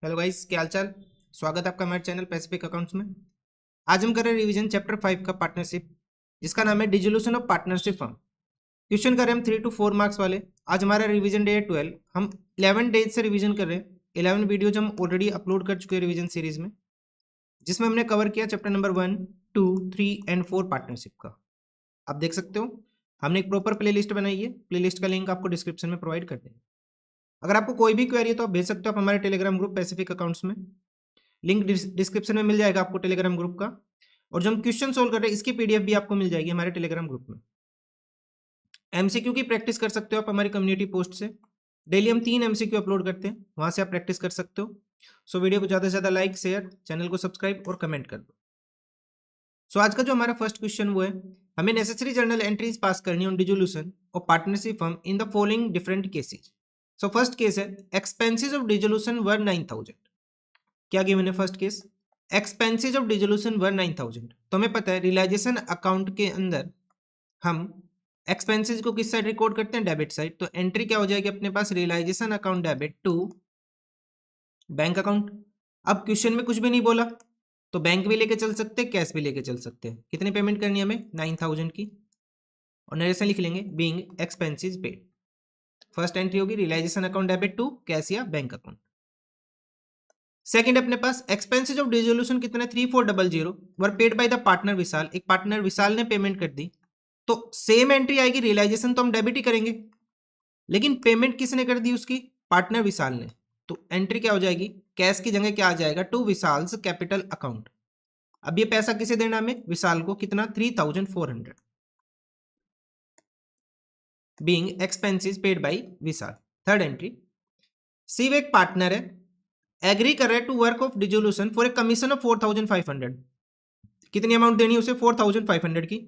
Hello guys, क्या हालचाल। स्वागत है आपका हमारे चैनल पैसिफिक अकाउंट्स में। आज हम कर रहे हैं रिवीजन चैप्टर 5 का पार्टनरशिप, जिसका नाम है dissolution of partnership firm. Question कर रहे हैं हम 3 to 4 मार्क्स वाले। आज हमारा रिवीजन डे है 12। हम 11 डेज से रिवीजन कर रहे हैं। 11 वीडियोज हम ऑलरेडी अपलोड कर चुके हैं रिवीजन सीरीज में, जिसमें हमने कवर किया चैप्टर नंबर 1, 2, 3 एंड 4 पार्टनरशिप का। आप देख सकते हो, हमने एक प्रॉपर प्ले लिस्ट बनाई है। प्ले लिस्ट का लिंक आपको डिस्क्रिप्शन में प्रोवाइड कर देंगे। अगर आपको कोई भी क्वेरी है तो आप भेज सकते हो आप हमारे टेलीग्राम ग्रुप पैसिफिक अकाउंट्स में। लिंक डिस्क्रिप्शन में मिल जाएगा आपको टेलीग्राम ग्रुप का। और जो हम क्वेश्चन सोल्व कर रहे हैं इसकी पीडीएफ भी आपको मिल जाएगी हमारे टेलीग्राम ग्रुप में। एमसीक्यू की प्रैक्टिस कर सकते हो आप हमारी कम्युनिटी पोस्ट से। डेली हम 3 एमसीक्यू अपलोड करते हैं, वहां से आप प्रैक्टिस कर सकते हो। सो वीडियो को ज्यादा से ज्यादा लाइक, शेयर, चैनल को सब्सक्राइब और कमेंट कर दो। सो आज का जो हमारा फर्स्ट क्वेश्चन वो है, हमें नेसेसरी जर्नल एंट्रीज पास करनी on dissolution of partnership firm in the following different cases. So first case है, एक्सपेंसेस ऑफ डिसोल्यूशन वर 9000। क्या गिवन है first case, expenses of dissolution were 9000। तो हमें पता है रियलाइजेशन अकाउंट के अंदर हम एक्सपेंसेस को किस साइड रिकॉर्ड करते हैं, डेबिट साइड। तो एंट्री क्या हो जाएगी अपने पास, realisation account debit to bank account. अब क्वेश्चन में कुछ भी नहीं बोला, तो बैंक भी लेके चल सकते हैं, कैश भी लेके चल सकते हैं। कितनी पेमेंट करनी है हमें, 9000 की। और नरेशन लिख लेंगे being expenses paid. First entry होगी realisation account debit to cash या बैंक अकाउंट। सेकंड अपने पास एक्सपेंसेस ऑफ डिसोल्यूशन कितने, 3400 were paid by the partner Vishal. एक पार्टनर विशाल ने पेमेंट कर दी, तो सेम एंट्री आएगी, रियलाइजेशन तो हम डेबिट ही करेंगे, लेकिन पेमेंट किसने कर दी, उसकी पार्टनर विशाल ने। तो एंट्री क्या हो जाएगी, कैश की जगह क्या आ जाएगा, टू विशाल्स कैपिटल अकाउंट। अब ये पैसा किसे देना हमें, विशाल को। कितना, 3400 being expenses paid by Vishal. Third entry, Shiv एक पार्टनर है, एग्री कर रहे हैं to work of dissolution for a commission of 4500। कितनी अमाउंट देनी है उसे, 4500 की।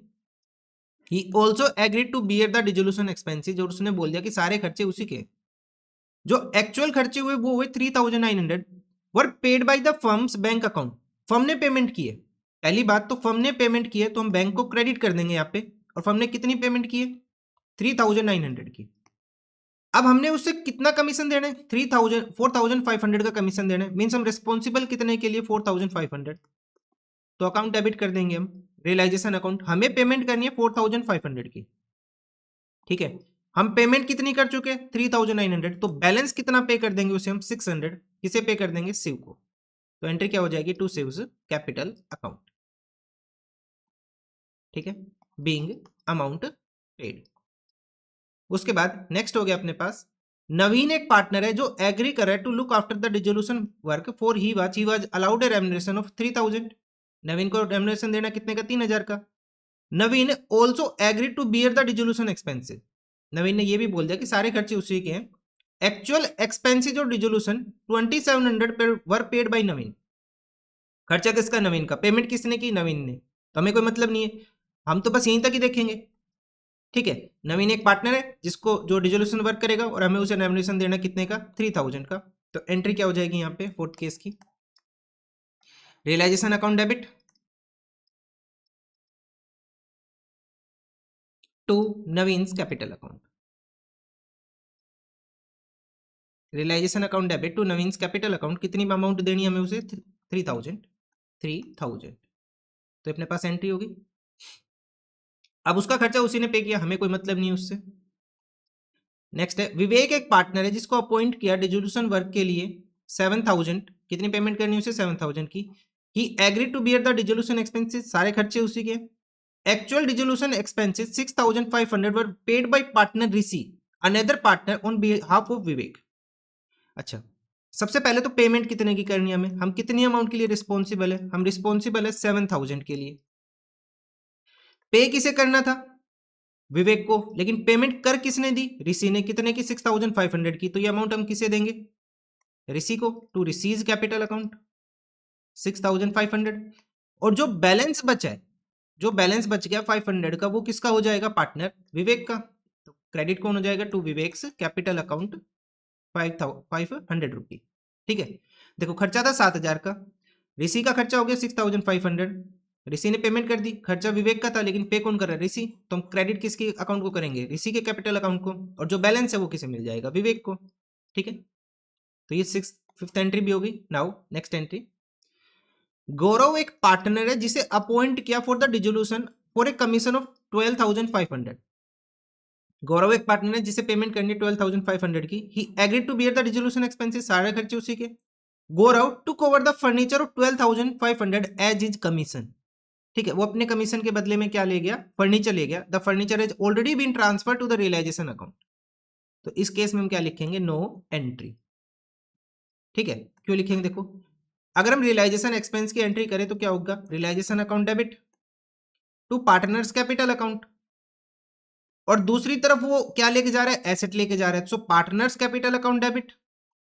He also agreed to bear the dissolution expenses, और उसने बोल दिया कि सारे खर्चे उसी के। जो एक्चुअल खर्चे हुए वो हुए 3900 वर paid by the firms bank account. Firm ने पेमेंट की है, पहली बात तो फर्म ने पेमेंट की है तो हम बैंक को क्रेडिट कर देंगे यहाँ पे। और फर्म ने कितनी पेमेंट की है, 3900 की। अब हमने उससे कितना कमीशन देना है, 4500 का कमीशन देना है। मीन्स हम रिस्पॉन्सिबल कितने के लिए, 4500। तो अकाउंट डेबिट कर देंगे हम, रियलाइजेशन अकाउंट। हमें पेमेंट करनी है 4500 की, ठीक है। हम पेमेंट कितनी कर चुके हैं, 3900। तो बैलेंस कितना पे कर देंगे उसे हम, 600। किसे पे कर देंगे, शिव को। तो एंट्री क्या हो जाएगी, टू शिव्स कैपिटल अकाउंट, ठीक है, बीइंग अमाउंट पेड। उसके बाद नेक्स्ट हो गया अपने पास, नवीन एक पार्टनर है जो एग्री कर रहा है to look after the dissolution work for he was allowed a remuneration of 3000। Naveen को रेम्युनरेशन देना कितने का, 3000 का। Naveen also agree to bear the dissolution expenses. Naveen ने यह भी बोल दिया कि सारे खर्चे उसी के हैं। एक्चुअल एक्सपेंसेस ऑफ डिसोल्यूशन 2700 पर वर पेड बाय नवीन। खर्चा किसका, नवीन का। पेमेंट किसने की, नवीन ने। तो हमें कोई मतलब नहीं है, हम तो बस यहीं तक ही देखेंगे, ठीक है। नवीन एक पार्टनर है जिसको जो डिसोल्यूशन वर्क करेगा, और हमें उसे रेम्युनरेशन देना कितने का, 3000 का। तो एंट्री क्या हो जाएगी यहाँ पे फोर्थ केस की, realisation account debit to Naveen's capital account. Realisation account debit to Naveen's capital account. कितनी अमाउंट देनी है हमें उसे, 3000। तो अपने पास एंट्री होगी। अब उसका खर्चा उसी ने पे किया, हमें कोई मतलब नहीं है उससे। नेक्स्ट है, विवेक एक पार्टनर है जिसको अपॉइंट किया डिसोल्यूशन वर्क के लिए 7000। कितनी पेमेंट करनी है उसे, 7000 की। He agree to bear the dissolution expenses, सारे खर्चे उसी के। Actual dissolution expenses 6500 were paid by partner Rishi another partner on behalf of Vivek. अच्छा, सबसे पहले तो पेमेंट कितने की करनी है हमें, हम कितनी अमाउंट के लिए रिस्पॉन्सिबल है, हम रिस्पॉन्सिबल है 7000 के लिए। पे किसे करना था, विवेक को, लेकिन पेमेंट कर किसने दी, ऋषि ने। कितने की, 6500 की। तो ये अमाउंट हम किसे देंगे, ऋषि को, टू ऋषिज कैपिटल अकाउंट 6500। और जो बैलेंस बचा है, जो बैलेंस बच गया 500 का, वो किसका हो जाएगा, पार्टनर विवेक का। तो क्रेडिट कौन हो जाएगा, टू विवेक्स कैपिटल अकाउंट 500 रुपी, ठीक है। देखो खर्चा था 7000 का, ऋषि का खर्चा हो गया 6500। ऋषि ने पेमेंट कर दी, खर्चा विवेक का था लेकिन पे कौन कर रहा है, ऋषि। तो हम क्रेडिट किसके अकाउंट को करेंगे, ऋषि के कैपिटल अकाउंट को। और जो बैलेंस है वो किसे मिल जाएगा, विवेक को, ठीक है। तो ये फिफ्थ एंट्री भी होगी। नाउ नेक्स्ट एंट्री, गौरव एक पार्टनर है जिसे अपॉइंट किया for the dissolution for a commission of 12,500। Gaurav एक पार्टनर है जिसे पेमेंट करनी है 12,500 की। He agreed to bear the dissolution expenses, सारे खर्चे उसी के। Gaurav took over the furniture of 12,500 as his commission. ठीक है, वो अपने कमीशन के बदले में क्या ले गया, फर्नीचर ले गया। The furniture is already been transfer to the realisation account. तो इस केस में हम क्या लिखेंगे, नो एंट्री। ठीक है, क्यों लिखेंगे देखो, अगर हम रियलाइजेशन एक्सपेंस की एंट्री करें तो क्या होगा, realisation account debit to partners capital account, और दूसरी तरफ वो क्या लेके जा रहा है, एसेट लेके जा रहा है। So partners capital account debit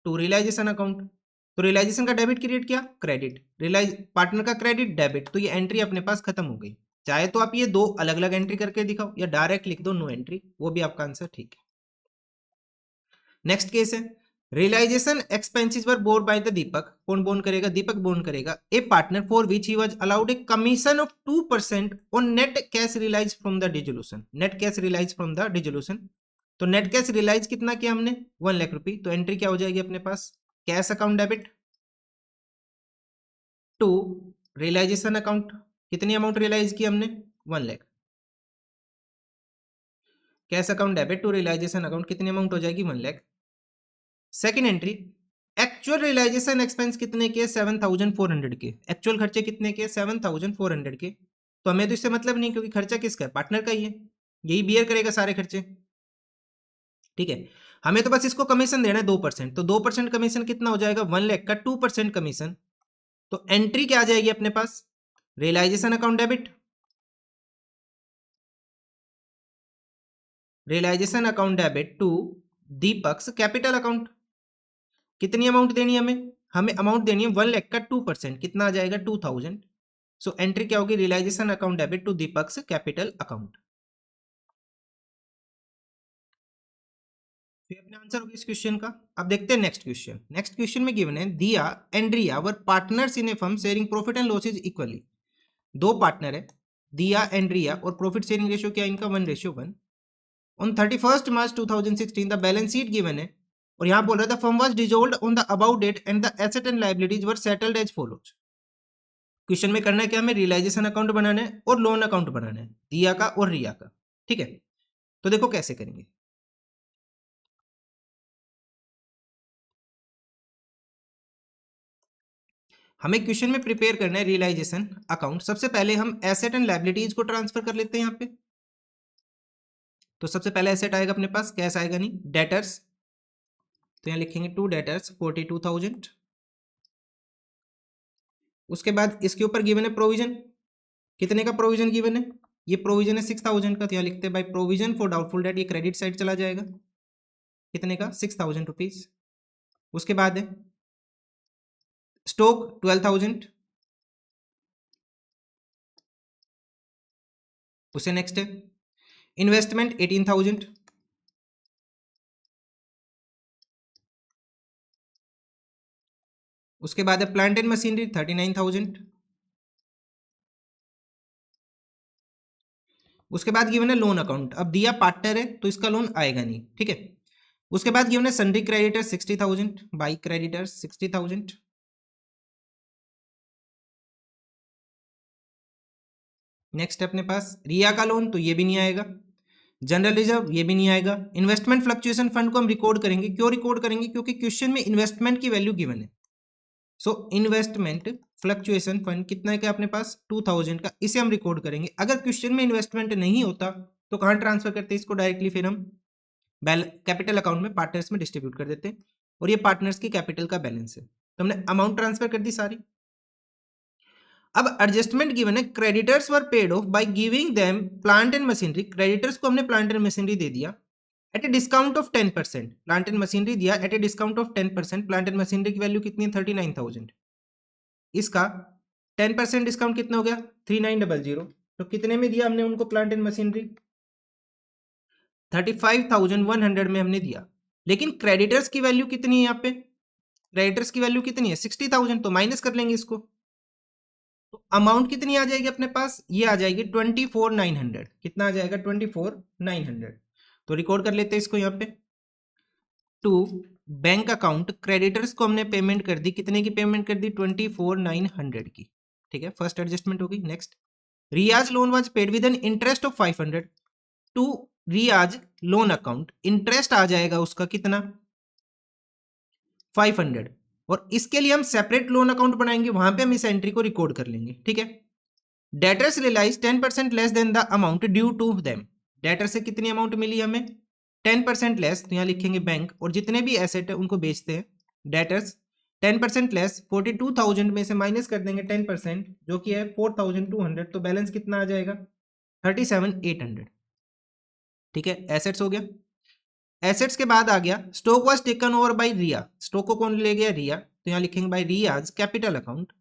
to realisation account. तो रियलाइजेशन का डेबिट क्रिएट किया, क्रेडिट, रियलाइज पार्टनर का क्रेडिट डेबिट, तो ये एंट्री अपने पास खत्म हो गई। चाहे तो आप ये दो अलग अलग एंट्री करके दिखाओ या डायरेक्ट लिख दो नो एंट्री, वो भी आपका आंसर ठीक है। नेक्स्ट केस है, realisation expenses were bore by the Deepak. कौन बोन करेगा, दीपक बोन करेगा। A partner for which he was allowed a commission of 2% on net cash realise from the dissolution. Net cash realise from the dissolution, तो net cash realise कितना किया हमने, 1 लाख रुपए। तो entry क्या हो जाएगी अपने पास, cash account debit to realisation account. कितनी अमाउंट रियलाइज की हमने, 1 lakh. Cash account debit to realisation account, कितनी अमाउंट हो जाएगी, 1 lakh. Second entry, actual realisation expense कितने के, 7,400 के। एक्चुअल खर्चे कितने के, 7,400 के। तो हमें तो इससे मतलब नहीं, क्योंकि खर्चा किसका है, पार्टनर का ही है, यही बियर करेगा सारे खर्चे। ठीक है, हमें तो बस इसको कमीशन देना है 2%। तो 2% कमीशन कितना हो जाएगा, 1 लाख का 2% कमीशन। तो एंट्री क्या आ जाएगी अपने पास, realisation account debit, realisation account debit to Deepak's capital account. कितनी अमाउंट देनी है हमें, हमें अमाउंट देनी है 1 लाख का 2%, कितना आ जाएगा, 2,000। सो एंट्री क्या होगी, realisation account debit to Deepak's capital account. तो अपना आंसर होगा इस क्वेश्चन का। अब देखते हैं नेक्स्ट क्वेश्चन। नेक्स्ट क्वेश्चन में गिवन है, Diya and Riya were partners in a firm sharing profit and losses equally. दो पार्टनर है, दिया एंड रिया, और प्रॉफिट शेयरिंग रेशियो क्या है इनका, 1:1। On 31st March 2016 the balance sheet given है, और यहां बोल रहा था firm was dissolved on the about date and the asset and liabilities were settled as follows. Question में करना है क्या, हमें रियलाइजेशन अकाउंट बनाना है और लोन अकाउंट बनाना है, दिया का और रिया का। ठीक है, तो देखो कैसे करेंगे। हमें क्वेश्चन में प्रिपेयर करना है रियलाइजेशन अकाउंट। सबसे पहले हम एसेट एंड लायबिलिटीज को ट्रांसफर कर लेते हैं यहाँ पे। तो सबसे पहले एसेट आएगा अपने पास, कैश आएगा नहीं, डेटर्स। तो यहाँ लिखेंगे टू डेटर्स 42,000। उसके बाद इसके ऊपर गिवन है प्रोविजन, कितने का प्रोविजन गिवन है, ये प्रोविजन है 6,000 का। तो यहाँ लिखते हैं by provision for doubtful debt, ये क्रेडिट साइड चला जाएगा, कितने का, 6,000 रुपीज। उसके बाद है स्टॉक 12,000, उसे नेक्स्ट है इन्वेस्टमेंट 18,000, उसके बाद है प्लांट एंड मशीनरी 39,000, उसके बाद गिवन है लोन अकाउंट। अब दिया पार्टनर है तो इसका लोन आएगा नहीं, ठीक है। उसके बाद गिवन है sundry creditor 60,000, by creditors 60,000। Next अपने पास रिया का लोन, तो ये भी नहीं आएगा। जनरल रिजर्व ये भी नहीं आएगा। इन्वेस्टमेंट फ्लक्चुएशन फंड को हम रिकॉर्ड करेंगे, क्यों रिकॉर्ड करेंगे, क्योंकि क्वेश्चन में इन्वेस्टमेंट की वैल्यू गिवन है। सो इन्वेस्टमेंट फ्लक्चुएशन फंड कितना है अपने पास, 2,000 का, इसे हम रिकॉर्ड करेंगे। अगर क्वेश्चन में इन्वेस्टमेंट नहीं होता तो कहाँ ट्रांसफर करते हैं इसको, डायरेक्टली फिर हम कैपिटल अकाउंट में पार्टनर्स में डिस्ट्रीब्यूट कर देते हैं, और ये पार्टनर्स की कैपिटल का बैलेंस है। तो हमने अमाउंट ट्रांसफर कर दी सारी। अब एडजस्टमेंट गिवन है, creditors were paid off by giving them plant and machinery. Creditors को हमने प्लांट एंड मशीनरी दे दिया at a discount of 10%। Plant and machinery दिया at a discount of 10%। Plant and machinery की वैल्यू कितनी है, 39,000। इसका 10% डिस्काउंट कितना हो गया, 3,900। तो कितने में दिया हमने उनको प्लांट एंड मशीनरी, 35,100 में हमने दिया। लेकिन क्रेडिटर्स की वैल्यू कितनी है, यहाँ पे क्रेडिटर्स की वैल्यू कितनी है, 60,000। तो माइनस कर लेंगे इसको, तो अमाउंट कितनी आ जाएगी अपने पास, ये आ जाएगी 24,900। कितना आ जाएगा, 24,900। तो रिकॉर्ड कर लेते हैं इसको यहाँ पे, टू बैंक अकाउंट क्रेडिटर्स को हमने पेमेंट कर दी, कितने की पेमेंट कर दी? 24,900 की। ठीक है, फर्स्ट एडजस्टमेंट होगी। Next, Riyaz loan was paid with an interest of 500 to Riyaz loan account. Interest आ जाएगा उसका कितना? 500, और इसके लिए हम सेपरेट लोन अकाउंट बनाएंगे, वहां पे हम इस एंट्री को रिकॉर्ड कर लेंगे। ठीक है, debtors realise 10% less than the amount due to them. Debtor से कितनी अमाउंट मिली हमें? 10% लेस, तो यहाँ लिखेंगे बैंक, और जितने भी एसेट है उनको बेचते हैं। डेटर्स 10% लेस, 42,000 में से माइनस कर देंगे 10%, जो कि है 4,200, तो बैलेंस कितना आ जाएगा? 37,800। ठीक है, एसेट्स हो गया। एसेट्स के बाद आ गया stock was taken over by Riya. Stock को कौन ले गया? रिया, तो यहाँ लिखेंगे बाय रियाज कैपिटल अकाउंट।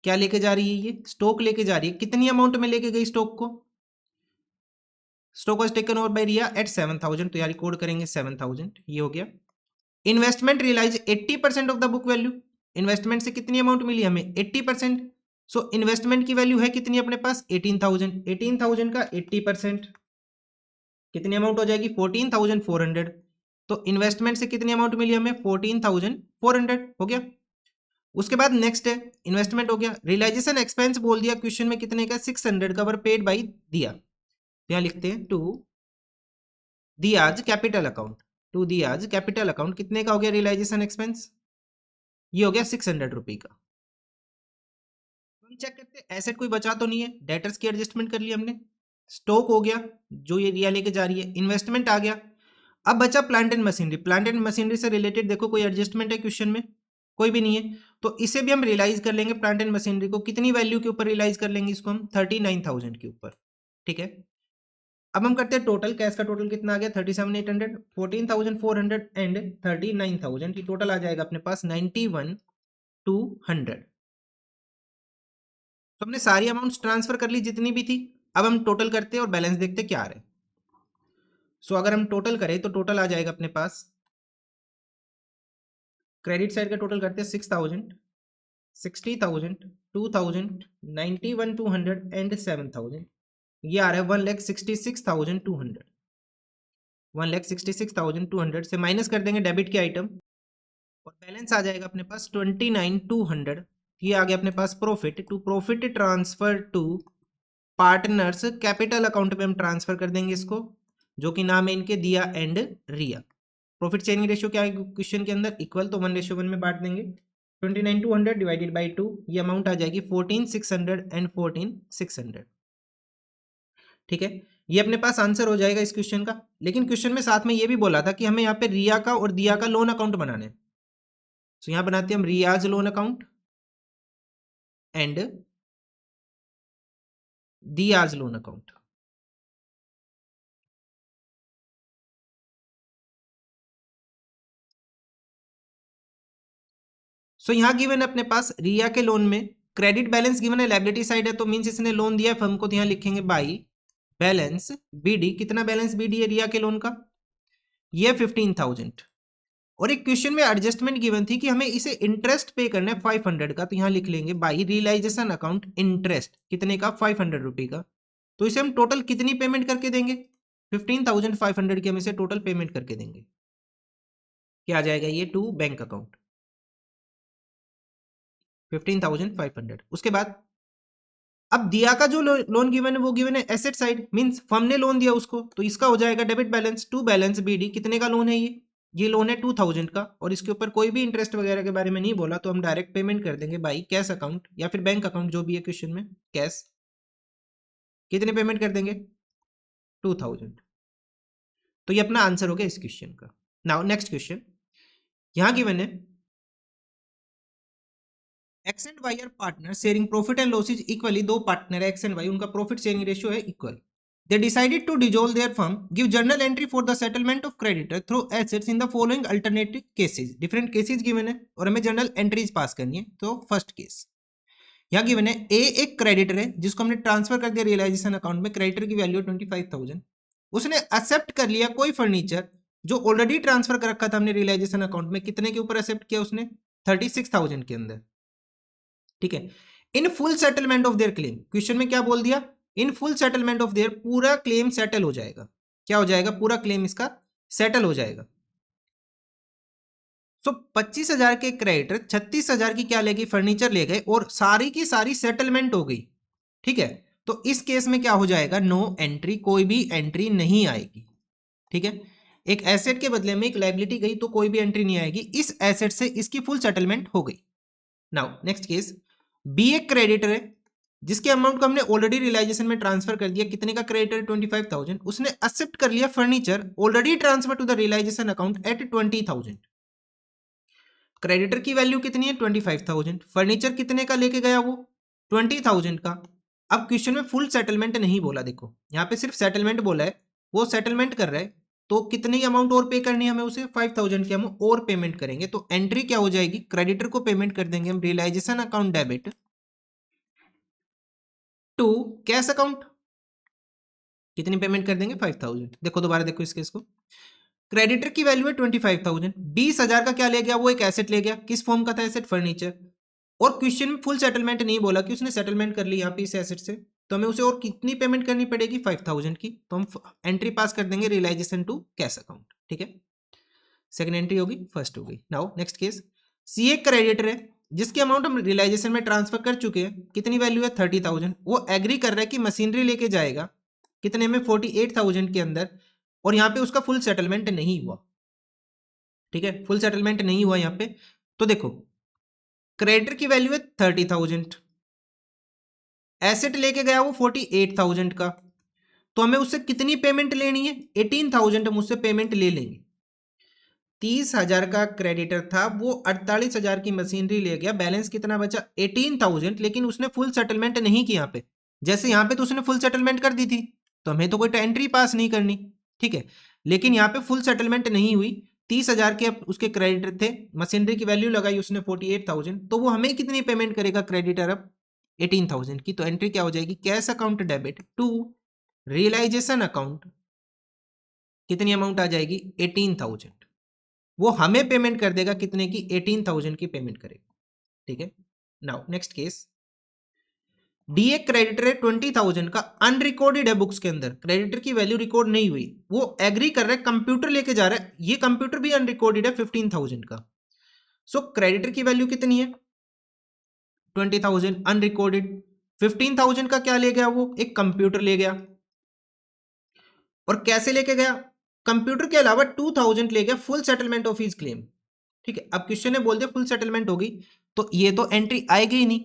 क्या लेके जा रही है? ये स्टॉक लेके जा रही है। कितनी अमाउंट में लेके गई स्टॉक को? Stock was taken over by Riya at 7,000, तो यहाँ रिकॉर्ड करेंगे 7,000। ये हो गया। Investment realise 80% of the book value. Investment से कितनी अमाउंट मिली हमें? 80%। सो इन्वेस्टमेंट की वैल्यू है कितनी अपने पास? 18,000। 18,000 का 80% कितनी अमाउंट हो जाएगी? 14,400। तो इन्वेस्टमेंट से कितनी अमाउंट मिली हमें? 14,400 हो गया। उसके बाद नेक्स्ट है इन्वेस्टमेंट हो गया। रियलाइजेशन एक्सपेंस बोल दिया क्वेश्चन में, कितने का? 600 का, वर पेड बाई दिया। यहाँ लिखते हैं to Diya's capital account. To Diya's capital account कितने का हो गया रियलाइजेशन एक्सपेंस? ये हो गया 600 रुपये का। हम चेक करते हैं एसेट कोई बचा तो नहीं है। डेटर्स की एडजस्टमेंट कर लिया हमने। स्टॉक हो गया जो ये रिया लेके जा रही है। इन्वेस्टमेंट आ गया। अब बचा plant and machinery. Plant and machinery से रिलेटेड देखो कोई एडजस्टमेंट है क्वेश्चन में? कोई भी नहीं है, तो इसे भी हम रियलाइज कर लेंगे। प्लांट एंड मशीनरी को कितनी वैल्यू के ऊपर रियलाइज कर लेंगे? इसको हम 39,000 के ऊपर। ठीक है, अब हम करते हैं टोटल। कैश का टोटल कितना आ गया? 37,800, 14,400 एंड 39,000 की टोटल आ जाएगा अपने पास 91,200। तो हमने सारी अमाउंट्स ट्रांसफर कर ली जितनी भी थी। अब हम टोटल करते हैं और बैलेंस देखते हैं क्या आ रहा है। सो अगर हम टोटल करें तो टोटल आ जाएगा अपने पास, क्रेडिट साइड का टोटल करते हैं 6,000, 60,000, 2,000, 91,200 एंड 7,000। ये आ रहा है 1,66,200। 1,66,200 से माइनस कर देंगे डेबिट के आइटम, और बैलेंस आ जाएगा अपने पास 29,200। ये आ गया अपने पास profit. To profit transfer to partners capital account में हम ट्रांसफर कर देंगे इसको, जो कि नाम है इनके Diya and Riya. Profit sharing ratio क्या है क्वेश्चन के अंदर? इक्वल, तो 1:1 में बांट देंगे। 29,200 डिवाइडेड बाई 2, ये अमाउंट आ जाएगी 14,600 एंड 14,600। ठीक है, ये अपने पास आंसर हो जाएगा इस क्वेश्चन का। लेकिन क्वेश्चन में साथ में ये भी बोला था कि हमें यहाँ पे रिया का और दिया का लोन अकाउंट बनाने। तो यहाँ बनाते हैं हम Riyaz loan account and Diya's loan account. So यहाँ गिवन है अपने पास रिया के लोन में क्रेडिट बैलेंस गिवन है, लायबिलिटी साइड है, तो मींस इसने लोन दिया है फर्म को, तो यहाँ लिखेंगे बाई बैलेंस बीडी। कितना बैलेंस बीडी है रिया के लोन का? ये 15,000। और एक क्वेश्चन में एडजस्टमेंट गिवन थी कि हमें इसे इंटरेस्ट पे करना है 500 का, तो यहाँ लिख लेंगे बाई रियलाइजेशन अकाउंट इंटरेस्ट। कितने का? 500 रुपये का। तो इसे हम टोटल कितनी पेमेंट करके देंगे? 15,500 की हम इसे टोटल पेमेंट करके देंगे। क्या आ जाएगा ये? To bank account 15,500। उसके बाद अब दिया का जो लोन गिवन है वो गिवन है एसेट साइड, मींस फर्म ने लोन दिया उसको, तो इसका हो जाएगा debit balance to balance BD. कितने का लोन है ये लोन है 2,000 का, और इसके ऊपर कोई भी इंटरेस्ट वगैरह के बारे में नहीं बोला, तो हम डायरेक्ट पेमेंट कर देंगे बाई कैश अकाउंट या फिर बैंक अकाउंट, जो भी है क्वेश्चन में। कैश कितने पेमेंट कर देंगे? 2,000। तो ये अपना आंसर हो गया इस क्वेश्चन का। नाउ नेक्स्ट क्वेश्चन यहां गिवन है X and Y are partner sharing profit and losses equally. दो पार्टनर है एक्स एंड वाई, उनका प्रॉफिट शेयरिंग रेशियो है equal. They decided to dissolve their firm, give journal entry for the settlement of creditor through assets in the following alternative cases. Different cases given है और हमें journal entries पास करनी है। तो first case यहाँ given है, ए एक क्रेडिटर है जिसको हमने ट्रांसफर कर दिया रियलाइजेशन अकाउंट में। क्रेडिटर की वैल्यू 25,000। उसने एक्सेप्ट कर लिया कोई फर्नीचर जो ऑलरेडी ट्रांसफर कर रखा था हमने रियलाइजेशन अकाउंट में। कितने के ऊपर एक्सेप्ट किया उसने? 36,000 के अंदर। ठीक है, इन full settlement of their claim. Question में क्या बोल दिया? इन फुल सेटलमेंट ऑफ देयर, पूरा क्लेम सेटल हो जाएगा। क्या हो जाएगा? पूरा क्लेम इसका सेटल हो जाएगा। सो 25,000 के क्रेडिटर 36,000 की क्या ले गई, फर्नीचर ले गए और सारी की सारी सेटलमेंट हो गई। ठीक है, तो इस केस में क्या हो जाएगा, नो एंट्री, कोई भी एंट्री नहीं आएगी। ठीक है, एक एसेट के बदले में एक लायबिलिटी गई तो कोई भी एंट्री नहीं आएगी, इस एसेट से इसकी फुल सेटलमेंट हो गई। नाउ नेक्स्ट केस, बी एक क्रेडिटर है जिसके अमाउंट को हमने ऑलरेडी रियलाइजेशन में ट्रांसफर कर दिया, कितने का क्रेडिटर, 25,000, उसने एक्सेप्ट कर लिया furniture already transfer to the realisation account at 20,000। Creditor की वैल्यू कितनी है, 25,000, फर्नीचर कितने का लेके गया वो, 20,000 का। अब क्वेश्चन में फुल सेटलमेंट नहीं बोला, देखो यहाँ पे सिर्फ सेटलमेंट बोला है, वो सेटलमेंट कर रहा है, तो कितनी अमाउंट और पे करनी है हमें उसे, 5,000 की हम और पेमेंट करेंगे। तो एंट्री क्या हो जाएगी, क्रेडिटर को पेमेंट कर देंगे हम realisation account debit to cash account, कितनी पेमेंट कर देंगे, 5,000। देखो दोबारा देखो इस केस को, क्रेडिटर की वैल्यू है 25,000, 20,000 का क्या ले गया वो, एक एसेट ले गया, किस फॉर्म का था एसेट, फर्नीचर। और क्वेश्चन में फुल सेटलमेंट नहीं बोला कि उसने सेटलमेंट कर ली यहाँ पे इस एसेट से, तो हमें उसे और कितनी पेमेंट करनी पड़ेगी, 5,000 की। तो हम एंट्री पास कर देंगे रियलाइजेशन टू कैश अकाउंट। ठीक है, सेकंड एंट्री होगी, फर्स्ट होगी। नाउ नेक्स्ट केस, सी एक क्रेडिटर है जिसकी अमाउंट हम रियलाइजेशन में ट्रांसफर कर चुके हैं, कितनी वैल्यू है, 30,000। वो एग्री कर रहा है कि मशीनरी लेके जाएगा, कितने में, 48,000 के अंदर, और यहाँ पे उसका फुल सेटलमेंट नहीं हुआ। ठीक है, फुल सेटलमेंट नहीं हुआ यहाँ पे। तो देखो क्रेडिटर की वैल्यू है 30,000, एसेट लेके गया वो 48,000 का, तो हमें उससे कितनी पेमेंट लेनी है, 18,000 हम उससे पेमेंट ले लेंगे। 30,000 का क्रेडिटर था, वो 48,000 की मशीनरी ले गया, बैलेंस कितना बचा, 18,000, लेकिन उसने फुल सेटलमेंट नहीं की यहाँ पे। जैसे यहाँ पे तो उसने फुल सेटलमेंट कर दी थी, तो हमें तो कोई एंट्री पास नहीं करनी। ठीक है, लेकिन यहाँ पे फुल सेटलमेंट नहीं हुई, 30,000 के उसके क्रेडिटर थे, मशीनरी की वैल्यू लगाई उसने 48,000, तो वो हमें कितनी पेमेंट करेगा क्रेडिटर अब, 18,000 की। तो एंट्री क्या हो जाएगी, cash account debit to realisation account, कितनी अमाउंट आ जाएगी, 18,000। वो हमें पेमेंट कर देगा कितने की, 18,000 की पेमेंट करेगा। ठीक है, नाउ नेक्स्ट केस, डी एक क्रेडिटर है 20,000 का, अनरिकॉर्डेड है बुक्स के अंदर, क्रेडिटर की वैल्यू रिकॉर्ड नहीं हुई, वो एग्री कर रहा है, कंप्यूटर लेके जा रहा है, ये कंप्यूटर भी अनरिकॉर्डेड है 15,000 का। सो क्रेडिटर की वैल्यू कितनी है, 20,000, अनरिकॉर्डेड, 15,000 का क्या ले गया वो, एक कंप्यूटर ले गया, और कैसे लेके गया, कंप्यूटर के अलावा 2,000 ले गया, full settlement of his claim. ठीक है, अब क्वेश्चन ने बोल दिया फुल सेटलमेंट होगी, तो ये तो एंट्री आएगी ही नहीं,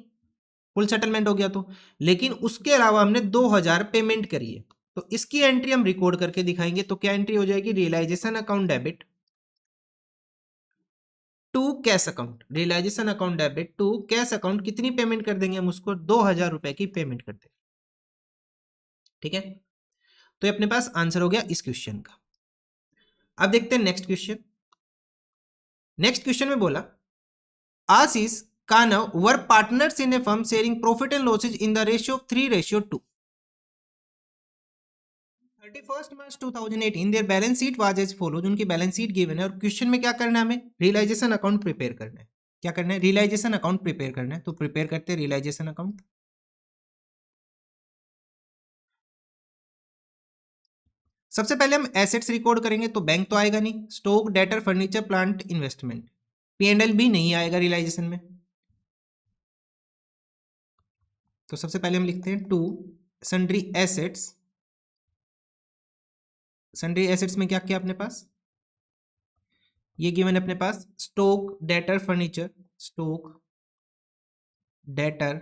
फुल सेटलमेंट हो गया तो। लेकिन उसके अलावा हमने 2,000 पेमेंट करी है, तो इसकी एंट्री हम रिकॉर्ड करके दिखाएंगे। तो क्या एंट्री हो जाएगी, realisation account debit to cash account, realisation account debit to cash account, कितनी पेमेंट कर देंगे हम उसको, 2,000 रुपए की पेमेंट कर देंगे। ठीक है, तो ये अपने पास आंसर हो गया इस क्वेश्चन का। अब देखते हैं नेक्स्ट क्वेश्चन। नेक्स्ट क्वेश्चन में बोला, आशीष Kanav were partners in a firm sharing profit and losses in the ratio of 3:2. 31st March 2018 their balance sheet was as follows. उनकी बैलेंस शीट गिवन है और क्वेश्चन में क्या करना है, हमें रियलाइजेशन अकाउंट प्रिपेयर करना है। क्या करना है, रियलाइजेशन अकाउंट प्रिपेयर करना है। तो प्रिपेयर करते हैं रियलाइजेशन अकाउंट। सबसे पहले हम एसेट्स रिकॉर्ड करेंगे, तो बैंक तो आएगा नहीं, stock, debtor, furniture, plant, investment, P&L भी नहीं आएगा रियलाइजेशन में। तो सबसे पहले हम लिखते हैं to sundry assets. Sundry assets में क्या किया अपने पास, ये गिवन है अपने पास, stock, debtor, furniture, stock, debtor,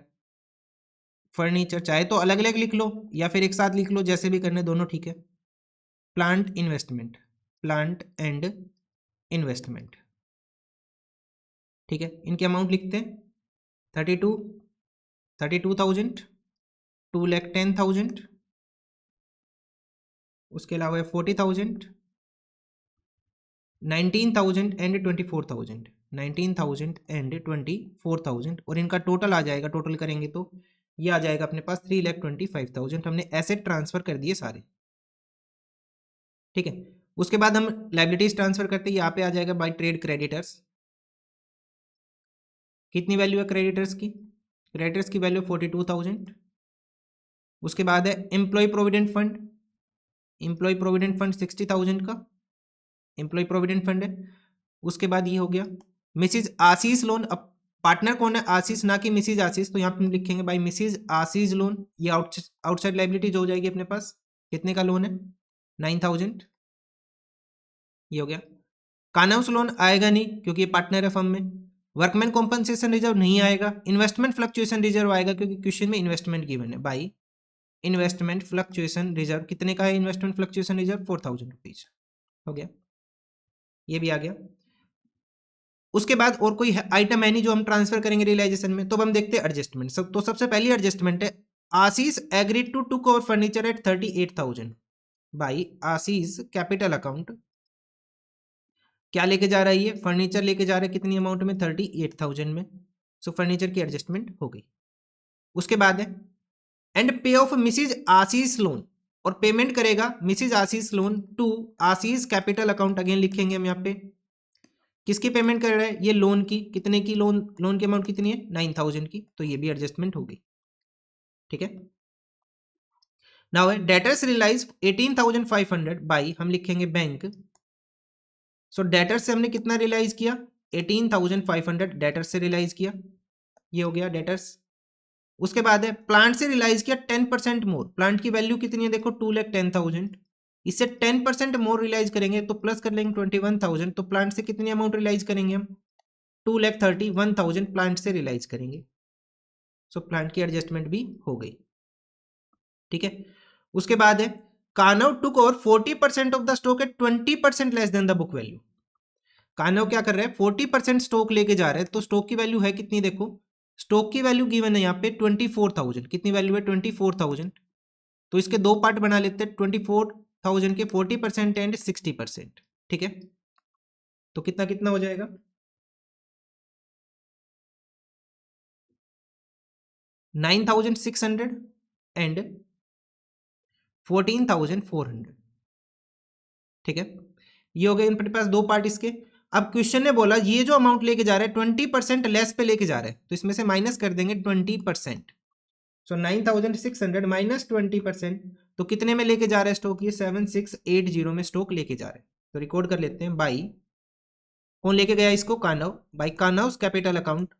furniture, चाहे तो अलग अलग लिख लो या फिर एक साथ लिख लो, जैसे भी करने दोनों ठीक है। Plant, investment, plant and investment. ठीक है, इनके अमाउंट लिखते हैं, 32,000, 2,10,000, उसके अलावा 40,000, 19,000 एंड 24,000, 19,000 एंड 24,000, और इनका टोटल आ जाएगा, टोटल करेंगे तो ये आ जाएगा अपने पास 3,25,000। हमने एसेट ट्रांसफर कर दिए सारे। ठीक है, उसके बाद हम लाइबिलिटीज ट्रांसफर करते हैं, यहाँ पे आ जाएगा बाय ट्रेड क्रेडिटर्स। कितनी वैल्यू है क्रेडिटर्स की, क्रेडिटर्स की वैल्यू 42,000। उसके बाद है employee provident fund, employee provident fund 60,000 का एम्प्लॉय प्रोविडेंट फंड है। उसके बाद ये हो गया मिसिज आशीष लोन। अब पार्टनर कौन है? आशीष, ना कि मिसिज आशीष। तो यहाँ पे हम लिखेंगे बाई मिसिज आशीष लोन। ये आउटसाइड लाइबिलिटी जो हो जाएगी अपने पास। कितने का लोन है? 9000। ये हो गया। कानहाउस लोन आएगा नहीं क्योंकि ये पार्टनर है फर्म में। वर्कमैन कॉम्पनसेशन रिजर्व नहीं आएगा। इन्वेस्टमेंट फ्लक्चुएशन रिजर्व आएगा क्योंकि क्वेश्चन में इन्वेस्टमेंट गिवन है। By investment fluctuation reserve. कितने का है इन्वेस्टमेंट फ्लक्चुएशन रिजर्व? 4000 रुपीज। हो गया, ये भी आ गया। उसके बाद और कोई आइटम है नहीं जो हम ट्रांसफर करेंगे रियलाइजेशन में, तो अब हम देखते हैं एडजस्टमेंट। तो सबसे पहली एडजस्टमेंट है Ashish agreed to took over furniture at 38,000 by Ashish capital account. क्या लेके जा रहा है? ये फर्नीचर लेके जा रहा है। कितनी अमाउंट में? 38,000 में। सो फर्नीचर की एडजस्टमेंट हो गई। उसके बाद है and pay off Mrs Ashish loan, और पेमेंट करेगा Mrs Ashish loan to Ashish capital account. Again लिखेंगे हम यहाँ पे किसकी पेमेंट कर रहा है? ये लोन की। कितने की? लोन की अमाउंट कितनी है? 9000 की। तो ये भी एडजस्टमेंट हो गई। ठीक है। नाउ है डेटर्स रियलाइज 18,500 बाई, हम लिखेंगे बैंक। सो डेटर्स से हमने कितना रियलाइज किया? 18,500 डेटर्स से रियलाइज किया। ये हो गया डेटर्स। उसके बाद है प्लांट से रियलाइज किया 10% मोर। प्लांट की वैल्यू कितनी है? देखो 2,10,000। इससे 10% मोर रियलाइज करेंगे तो प्लस कर लेंगे 21,000। तो प्लांट से कितनी अमाउंट रियलाइज करेंगे हम? 2,31,000 प्लांट से रियलाइज करेंगे। सो प्लांट की एडजस्टमेंट भी हो गई। ठीक है। उसके बाद है Kanav took over 40% of the stock at 20% less than the book value. Kanav क्या कर रहे हैं? 40% स्टॉक लेके जा रहे हैं। तो स्टॉक की वैल्यू है कितनी? देखो स्टॉक की वैल्यू गिवन है यहाँ पे 24,000। कितनी वैल्यू है? 24,000। तो इसके दो पार्ट बना लेते हैं, 24,000 के 40% एंड 60%। ठीक है। तो कितना कितना हो जाएगा? 9,600 एंड 14,400। ठीक है। ये हो गए इनके पास दो पार्ट इसके। अब क्वेश्चन ने बोला ये जो अमाउंट लेके जा रहा है 20% लेस पे लेके जा रहा है, तो इसमें से माइनस कर देंगे 20%। सो 9,600 माइनस 20%, तो कितने में लेके जा रहा है स्टॉक? ये 7,680 में स्टॉक लेके जा रहा है। तो रिकॉर्ड कर लेते हैं बाई, कौन लेके गया इसको? कानव। बाई कानव कैपिटल अकाउंट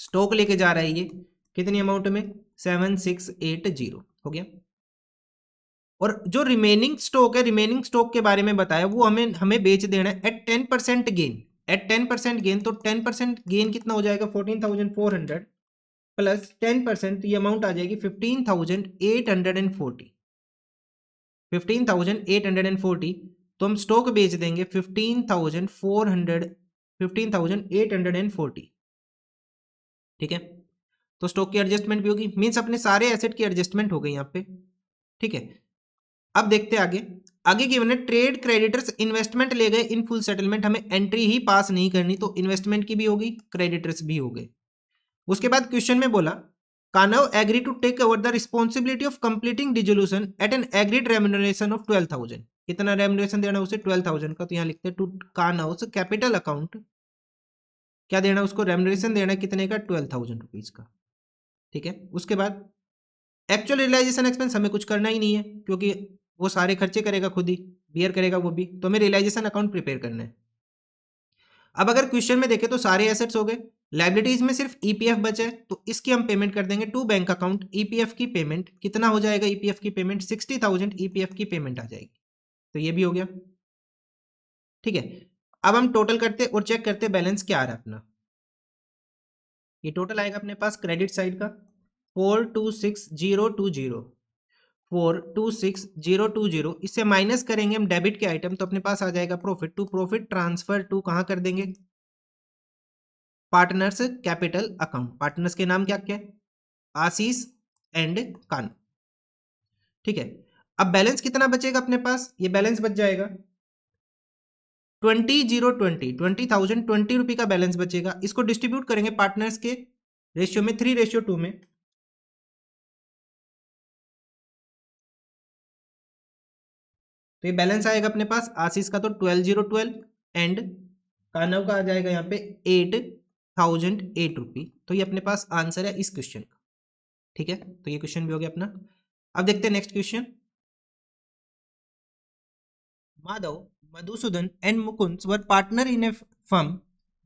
स्टॉक लेके जा रहा है ये कितनी अमाउंट में? 7,680। हो गया। और जो रिमेनिंग स्टॉक है, रिमेनिंग स्टॉक के बारे में बताया, वो हमें हमें बेच देना है एट 10% गेन। एट 10% गेन, तो 10% गेन कितना हो जाएगा? 14,400 प्लस 10%, तो ये अमाउंट आ जाएगी 15,840। 15,840। तो हम स्टॉक बेच देंगे 15,400, 15,840। ठीक है। तो स्टॉक की एडजस्टमेंट भी होगी, मीन्स अपने सारे एसेट की एडजस्टमेंट हो गई यहाँ पे। ठीक है। अब देखते हैं आगे। आगे गिवन है ट्रेड क्रेडिटर्स इन्वेस्टमेंट ले गए इन फुल सेटलमेंट। हमें एंट्री ही पास नहीं करनी, तो इन्वेस्टमेंट की भी होगी, क्रेडिटर्स भी हो गए। उसके बाद क्वेश्चन में बोला Kanav agree to take over the responsibility of completing dissolution at an agreed remuneration of 12,000। कितना रेम्युनरेशन देना उसे? 12,000 का। तो यहाँ लिखते हैं टू कानव कैपिटल अकाउंट, क्या देना उसको? रेम्युनरेशन देना कितने का? 12,000 रुपीज का। ठीक है। उसके बाद एक्चुअल रियलाइजेशन एक्सपेंस हमें कुछ करना ही नहीं है क्योंकि वो सारे खर्चे करेगा, खुद ही बियर करेगा वो भी। तो हमें रियलाइजेशन अकाउंट प्रिपेयर करना है। अब अगर क्वेश्चन में देखें तो सारे एसेट्स हो गए, लाइबिलिटीज में सिर्फ ईपीएफ बचे है, तो इसकी हम पेमेंट कर देंगे टू बैंक अकाउंट। ईपीएफ की पेमेंट कितना हो जाएगा? ईपीएफ की पेमेंट 60,000 ईपीएफ की पेमेंट आ जाएगी। तो ये भी हो गया। ठीक है। अब हम टोटल करते और चेक करते बैलेंस क्या आ रहा है अपना। ये टोटल आएगा अपने पास क्रेडिट साइड का 426,020, 426,020। इससे माइनस करेंगे हम डेबिट के आइटम, तो अपने पास आ जाएगा profit. To profit transfer to कहां कर देंगे? Partners capital account. पार्टनर्स के नाम क्या क्या है? आशीष एंड कान। ठीक है। अब बैलेंस कितना बचेगा अपने पास? ये बैलेंस बच जाएगा 20,020 रुपए का बैलेंस बचेगा। इसको डिस्ट्रीब्यूट करेंगे पार्टनर्स के रेशियो में 3:2 में। तो ये बैलेंस आएगा अपने पास आशीष का तो 12,012 एंड कानव का आ जाएगा यहाँ पे 8,008 रुपी। तो ये अपने पास आंसर है इस क्वेश्चन का। ठीक है। तो ये क्वेश्चन भी हो गया अपना। अब देखते हैं next question. Madhav, Madhusudan and Mukund were partner in a firm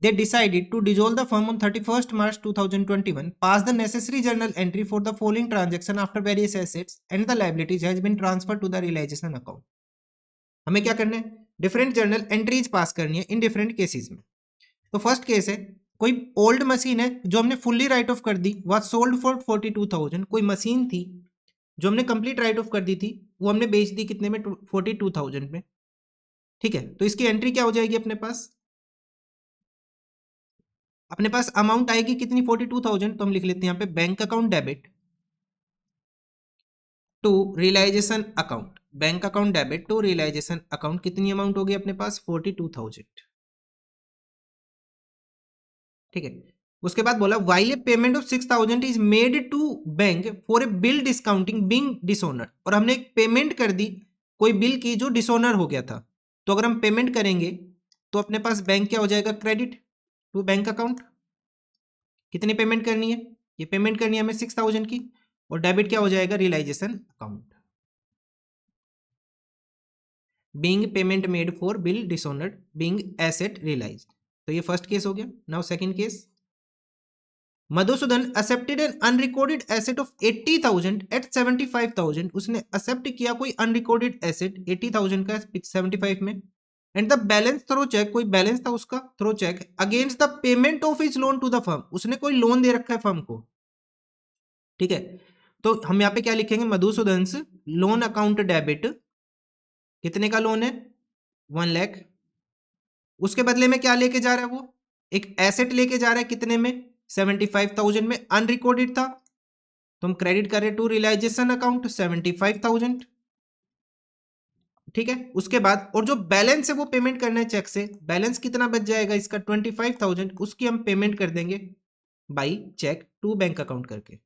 they decided to dissolve the firm on 31st March 2021, pass the necessary journal entry for the following transaction after various assets and the liabilities has been transferred to the realization account. हमें क्या करना है, different journal entries pass करनी है in different cases में। तो first case है, कोई ओल्ड मशीन है जो हमने फुल्ली राइट ऑफ कर दी, वाज सोल्ड फॉर 42,000। कोई मशीन थी जो हमने कंप्लीट राइट ऑफ कर दी थी, वो हमने बेच दी कितने में, 42,000 में। ठीक है, तो इसकी एंट्री क्या हो जाएगी अपने पास अमाउंट आएगी कितनी, 42,000। तो हम लिख लेते हैं यहाँ पे bank account debit to realisation account, bank account debit to realisation account. कितनी अमाउंट होगी अपने पास, 42,000। ठीक है, उसके बाद बोला while a payment of 6,000 is made to bank for a bill discounting being dishonour. और हमने एक पेमेंट कर दी कोई बिल की जो डिसऑनर हो गया था। तो अगर हम पेमेंट करेंगे तो अपने पास बैंक क्या हो जाएगा, क्रेडिट टू बैंक अकाउंट। कितनी पेमेंट करनी है, ये पेमेंट करनी है हमें 6,000 की, और डेबिट क्या हो जाएगा, realisation account. Being payment made for bill dishonoured being asset realised. तो ये फर्स्ट केस हो गया। Now second case, Madhusudan accepted an unrecorded asset of 80,000 at 75,000। उसने एक्सेप्ट किया कोई अनरिकॉर्डेड एसेट 80,000 का 75 में, and the balance through cheque, कोई बैलेंस था उसका through cheque against the payment of his loan to the firm. उसने कोई लोन दे रखा है फर्म को। ठीक है, तो हम यहाँ पे क्या लिखेंगे, मधुसूदन लोन अकाउंट डेबिट, कितने का लोन है, 1 लाख। उसके बदले में क्या लेके जा रहा है, वो एक एसेट लेके जा रहा है, कितने में, 75,000 में, अनरिकॉर्डेड था। तो हम क्रेडिट कर रहे टू रियलाइजेशन अकाउंट 75,000। ठीक है, उसके बाद और जो बैलेंस है वो पेमेंट करना है चेक से। बैलेंस कितना बच जाएगा इसका, 25,000। उसकी हम पेमेंट कर देंगे by cheque to bank account करके,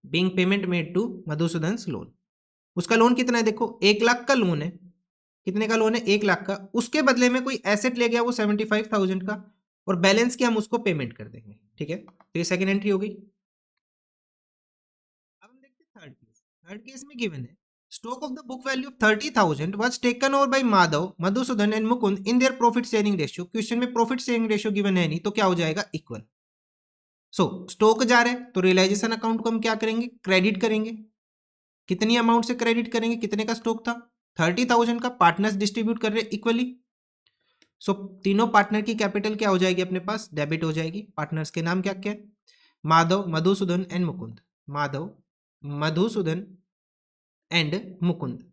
being payment made to Madhusudan loan. उसका लोन कितना है, देखो 1 लाख का लोन है। कितने का लोन है, 1 लाख का। उसके बदले में कोई एसेट ले गया वो 75,000 का, और बैलेंस की हम उसको पेमेंट कर देंगे। ठीक है, तो ये सेकंड एंट्री हो गई। अब हम देखते हैं थर्ड केस। थर्ड केस में गिवन है stock of the book value of 30,000 was taken over bye Madhav, Madhusudan and Mukund in their profit sharing ratio. Question में प्रॉफिट शेयरिंग रेशियो गिवन है नहीं, तो क्या हो जाएगा, इक्वल। सो स्टॉक जा रहे हैं तो रियलाइजेशन अकाउंट को हम क्या करेंगे, क्रेडिट करेंगे। कितनी अमाउंट से क्रेडिट करेंगे, कितने का स्टॉक था, 30,000 का। पार्टनर्स डिस्ट्रीब्यूट कर रहे हैं इक्वली। सो तीनों पार्टनर की कैपिटल क्या हो जाएगी अपने पास, डेबिट हो जाएगी। पार्टनर्स के नाम क्या क्या है, माधव, मधुसूदन एंड मुकुंद। माधव, मधुसूदन एंड मुकुंद।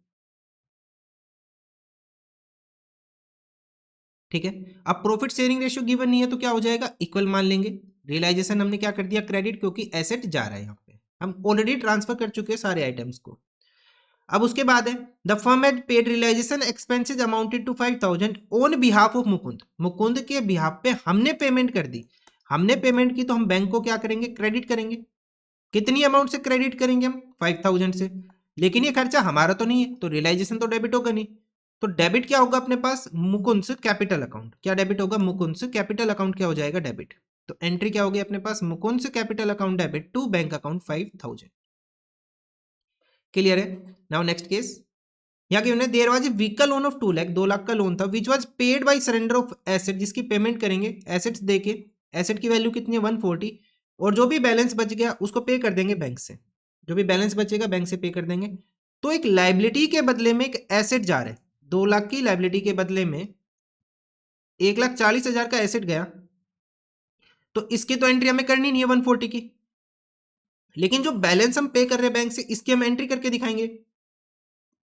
ठीक है, अब प्रॉफिट शेयरिंग रेशियो गिवन नहीं है तो क्या हो जाएगा, इक्वल मान लेंगे। रियलाइजेशन हमने क्या कर दिया, क्रेडिट, क्योंकि एसेट जा रहा है यहाँ पे, हम ऑलरेडी ट्रांसफर कर चुके हैं सारे आइटम्स को। अब उसके बाद है the firm had paid realisation expenses amounted to 5,000 on behalf of Mukund. Mukund के बिहाफ पे हमने पेमेंट कर दी। हमने पेमेंट की तो हम बैंक को क्या करेंगे, क्रेडिट करेंगे। कितनी अमाउंट से क्रेडिट करेंगे हम, 5,000 से। लेकिन ये खर्चा हमारा तो नहीं है, तो रियलाइजेशन तो डेबिट होगा नहीं। तो डेबिट क्या होगा अपने पास, मुकुंद कैपिटल अकाउंट। क्या डेबिट होगा, मुकुंद कैपिटल अकाउंट क्या हो जाएगा, डेबिट। तो एंट्री क्या होगी अपने पास, Mukund capital account debit to bank account 5,000। Clear है। नाउ नेक्स्ट केस, यहाँ की उन्हें there was a vehicle loan of 2 lakh, 2 lakh का लोन था, which was paid by surrender of asset, जिसकी पेमेंट करेंगे एसेट्स देके। एसेट की वैल्यू कितनी है, 140, और जो भी बैलेंस बच गया उसको पे कर देंगे बैंक से। जो भी बैलेंस बचेगा बैंक से पे कर देंगे। तो एक लाइबिलिटी के बदले में एक एसेट जा रहा है, 2 लाख की लाइबिलिटी के बदले में 1,40,000 का एसेट गया। तो इसकी तो एंट्री हमें करनी नहीं है 140 की, लेकिन जो बैलेंस हम पे कर रहे हैं बैंक से, इसकी हम एंट्री करके दिखाएंगे।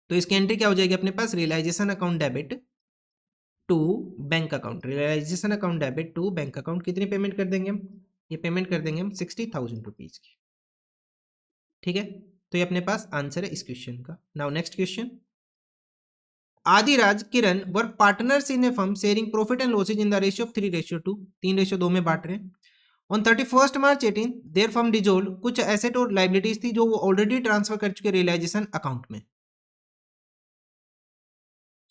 तो इसकी एंट्री क्या हो जाएगी अपने पास, realisation account debit to bank account. Realisation account debit to bank account. कितनी पेमेंट कर देंगे हम, ये पेमेंट कर देंगे हम 60,000 रुपीज की। ठीक है, तो ये अपने पास आंसर है इस क्वेश्चन का। Now next question, Adiraj Kiran were partners in a firm sharing profit and losses in the ratio of 3:2, 3:2 में बांट रहे हैं। On 31 March 18 their firm dissolve. कुछ एसेट और लाइबिलिटीज थी जो वो ऑलरेडी ट्रांसफर कर चुके रियलाइजेशन अकाउंट में।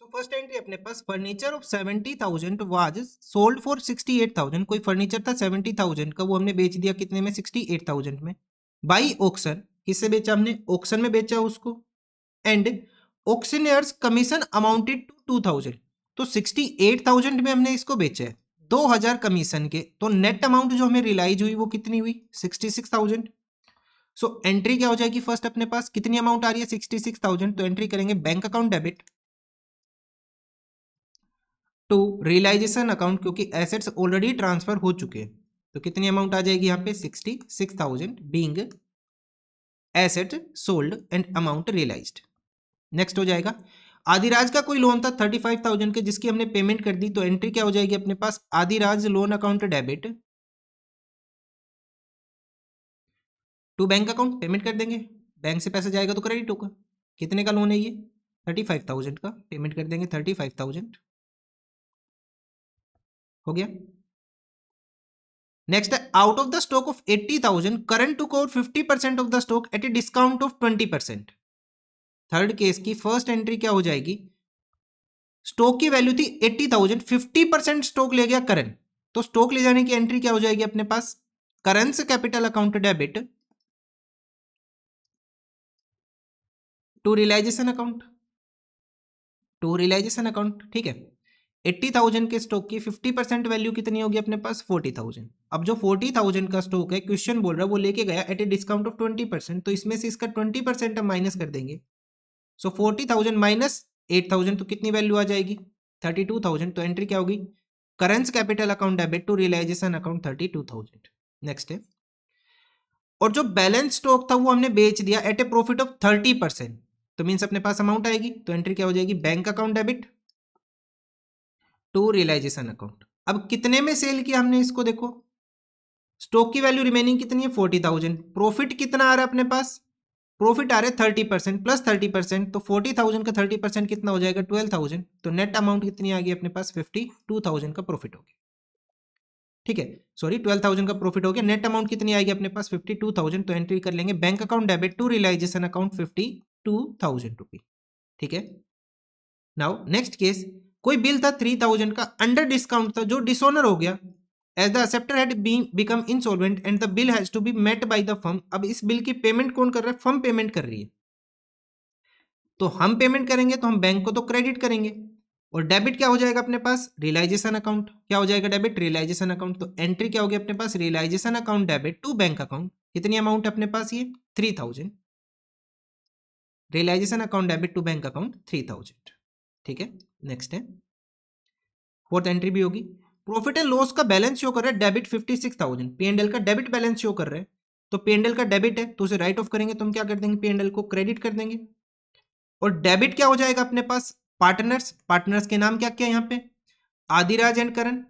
तो फर्स्ट एंट्री अपने पास, furniture of 70,000 was sold for 68,000। कोई फर्नीचर था 70,000 का, वो हमने बेच दिया कितने में, 68,000 में, बाई ऑक्शन। किससे बेचा हमने, ऑक्शन में बेचा उसको। And auctioneers commission amounted to 2,000। तो 68,000 में हमने इसको बेचा है। 2000 कमीशन के, तो नेट अमाउंट जो हमें रियलाइज हुई वो कितनी हुई 66,000। सो एंट्री क्या हो जाएगी, फर्स्ट अपने पास कितनी अमाउंट आ रही है 66,000, तो एंट्री करेंगे bank account debit to realisation account, क्योंकि एसेट्स ऑलरेडी ट्रांसफर हो चुके हैं, तो कितनी अमाउंट आ जाएगी यहाँ पे 66,000 being asset sold and amount realised. Next हो जाएगा आदिराज का कोई लोन था 35,000 के, जिसकी हमने पेमेंट कर दी, तो एंट्री क्या हो जाएगी अपने पास Adiraj loan account debit to bank account, payment कर देंगे, बैंक से पैसा जाएगा तो क्रेडिट होगा। कितने का लोन है ये 35,000 का, पेमेंट कर देंगे 35,000, हो गया। नेक्स्ट है out of the stock of 80,000 current to core 50% of the stock at a discount of 20%। Third case की फर्स्ट एंट्री क्या हो जाएगी, स्टॉक की वैल्यू थी 80,000, 50% स्टॉक ले गया करंट, तो स्टॉक ले जाने की एंट्री क्या हो जाएगी अपने पास current capital account debit to realisation account, to realisation account, ठीक है। 80,000 के स्टॉक की 50% वैल्यू कितनी होगी अपने पास 40,000। अब जो 40,000 का स्टॉक है, क्वेश्चन बोल रहा है वो लेके गया एट ए डिस्काउंट ऑफ 20%, तो इसमें से इसका 20% हम माइनस कर देंगे। सो 40,000 माइनस 8,000, तो कितनी वैल्यू आ जाएगी 32,000, तो एंट्री क्या होगी current capital account debit to realisation account 32,000। Next है, और जो बैलेंस स्टॉक था वो हमने बेच दिया एट ए प्रॉफिट ऑफ 30%, तो मीन्स अपने पास अमाउंट आएगी, तो एंट्री क्या हो जाएगी bank account debit to realisation account. अब कितने में सेल किया हमने इसको, देखो स्टॉक की वैल्यू रिमेनिंग कितनी है 40,000, प्रॉफिट कितना आ रहा है अपने पास, प्रॉफिट आ रहा है 30% प्लस 30%, तो 40,000 का 30% कितना हो जाएगा 12,000, तो नेट अमाउंट कितनी आ गई अपने पास 52,000 का प्रॉफिट हो गया, ठीक है। सॉरी 12,000 का प्रॉफिट हो गया, नेट अमाउंट कितनी आएगी अपने पास 52,000, तो एंट्री कर लेंगे bank account debit to realisation account 52,000 rupee, ठीक है। नाउ नेक्स्ट केस, कोई बिल था 3,000 का अंडर डिस्काउंट था जो डिसऑनर हो गया, as the acceptor had become insolvent and the bill has to be met by the firm. अब इस बिल की पेमेंट कौन कर रहा है, फर्म पेमेंट कर रही है, तो हम पेमेंट करेंगे तो हम बैंक को तो क्रेडिट करेंगे, और डेबिट क्या हो जाएगा अपने पास रियलाइजेशन अकाउंट, क्या हो जाएगा डेबिट रियलाइजेशन अकाउंट, तो एंट्री क्या होगी अपने पास realisation account debit to bank account, कितनी अमाउंट अपने पास ये 3,000, realisation account debit to bank account 3,000, ठीक है। नेक्स्ट है फोर्थ एंट्री भी होगी, प्रॉफिट एंड लॉस का बैलेंस शो कर रहा है डेबिट 56,000, पीएनएल का डेबिट बैलेंस शो कर रहे हैं, तो पीएनएल का डेबिट है तो उसे राइट ऑफ करेंगे, तो हम क्या कर देंगे पीएनएल को क्रेडिट कर देंगे, और डेबिट क्या हो जाएगा अपने पास पार्टनर्स, पार्टनर्स के नाम क्या क्या यहाँ पे Adiraj and Karan,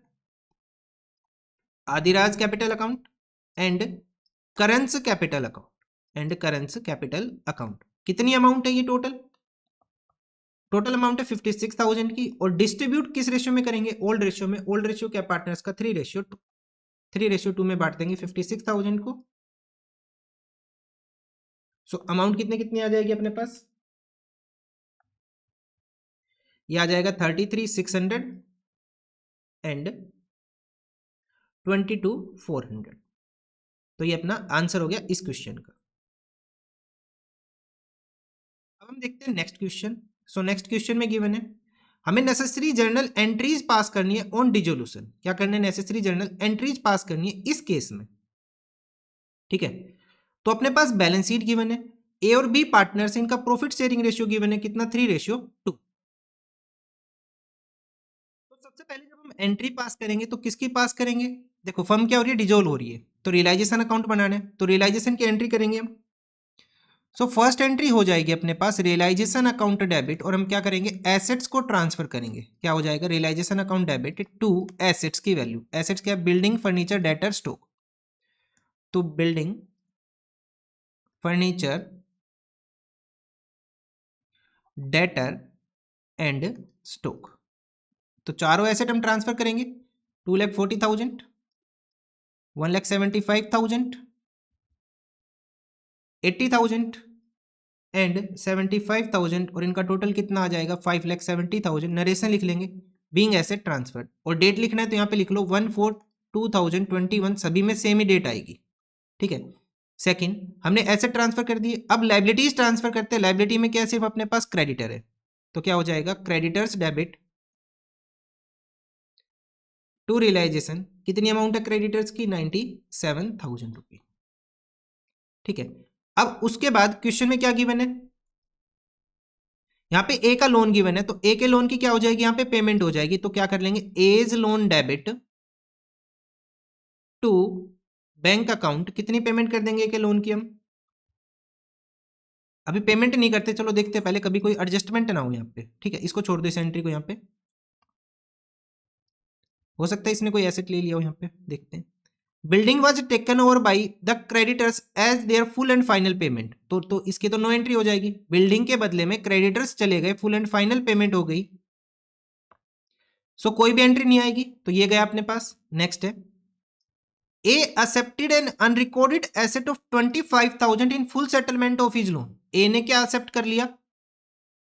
Adiraj capital account and करंस capital account, and करंस capital account, कितनी अमाउंट है ये टोटल, टोटल अमाउंट है 56,000 की, और डिस्ट्रीब्यूट किस रेशियो में करेंगे ओल्ड रेशियो में, ओल्ड रेशियो क्या पार्टनर्स का 3:2, 3:2 में बांट देंगे 56,000 को। सो अमाउंट कितने कितनी आ जाएगी अपने पास, ये आ जाएगा 33,600 एंड 22,400, तो ये अपना आंसर हो गया इस क्वेश्चन का। अब हम देखते हैं next question. So next question में गिवन है हमें नेसेसरी जर्नल एंट्रीज पास करनी है ऑन डिजोल्यूशन, क्या करना है नेसेसरी जर्नल एंट्रीज पास करनी है इस केस में, ठीक है। तो अपने पास बैलेंस शीट गिवन है, ए और बी पार्टनर्स, इनका प्रॉफिट शेयरिंग रेशियो गिवन है कितना 3:2। तो सबसे पहले जब हम एंट्री पास करेंगे तो किसकी पास करेंगे, देखो फर्म क्या हो रही है डिजोल्व हो रही है, तो रियलाइजेशन अकाउंट बनाना है, तो रियलाइजेशन की एंट्री करेंगे हम। सो फर्स्ट एंट्री हो जाएगी अपने पास रियलाइजेशन अकाउंट डेबिट, और हम क्या करेंगे एसेट्स को ट्रांसफर करेंगे, क्या हो जाएगा realisation account debit to assets की वैल्यू, एसेट्स क्या बिल्डिंग फर्नीचर डेटर स्टॉक, तो building furniture debtor and stock, तो चारों एसेट हम ट्रांसफर करेंगे 2,40,000, 1,75,000, 80,000 एंड 75,000, और इनका टोटल कितना आ जाएगा 5,70,000। नरेशन लिख लेंगे बीइंग एसेट ट्रांसफर, और डेट लिखना है तो यहाँ पे लिख लो 1/4/2021, सभी में सेम ही डेट आएगी, ठीक है। सेकंड हमने एसेट ट्रांसफर कर दिए, अब लाइबिलिटीज ट्रांसफर करते हैं, लाइबिलिटी में क्या सिर्फ अपने पास क्रेडिटर है, तो क्या हो जाएगा क्रेडिटर्स डेबिट टू रियलाइजेशन, कितनी अमाउंट है क्रेडिटर्स की 97,000 रुपये। ठीक है, अब उसके बाद क्वेश्चन में क्या गिवन है, यहाँ पे ए का लोन गिवन है, तो ए के लोन की क्या हो जाएगी, यहाँ पे पेमेंट हो जाएगी। तो क्या कर लेंगे, as loan debit to bank account, कितनी पेमेंट कर देंगे ए के लोन की हम, अभी पेमेंट नहीं करते, चलो देखते हैं पहले, कभी कोई एडजस्टमेंट ना हो यहाँ पे। ठीक है, इसको छोड़ दो इस एंट्री को, यहाँ पे हो सकता है इसने कोई एसेट ले लिया हो, यहाँ पे देखते हैं। Building was taken over by the creditors as their full and final payment, तो इसकी तो नो एंट्री हो जाएगी, बिल्डिंग के बदले में क्रेडिटर्स चले गए, फुल एंड फाइनल पेमेंट हो गई, सो कोई भी एंट्री नहीं आएगी, तो ये गया अपने पास। नेक्स्ट है, A accepted an unrecorded asset of 25,000 in full settlement of his loan, A ने क्या एक्सेप्ट कर लिया,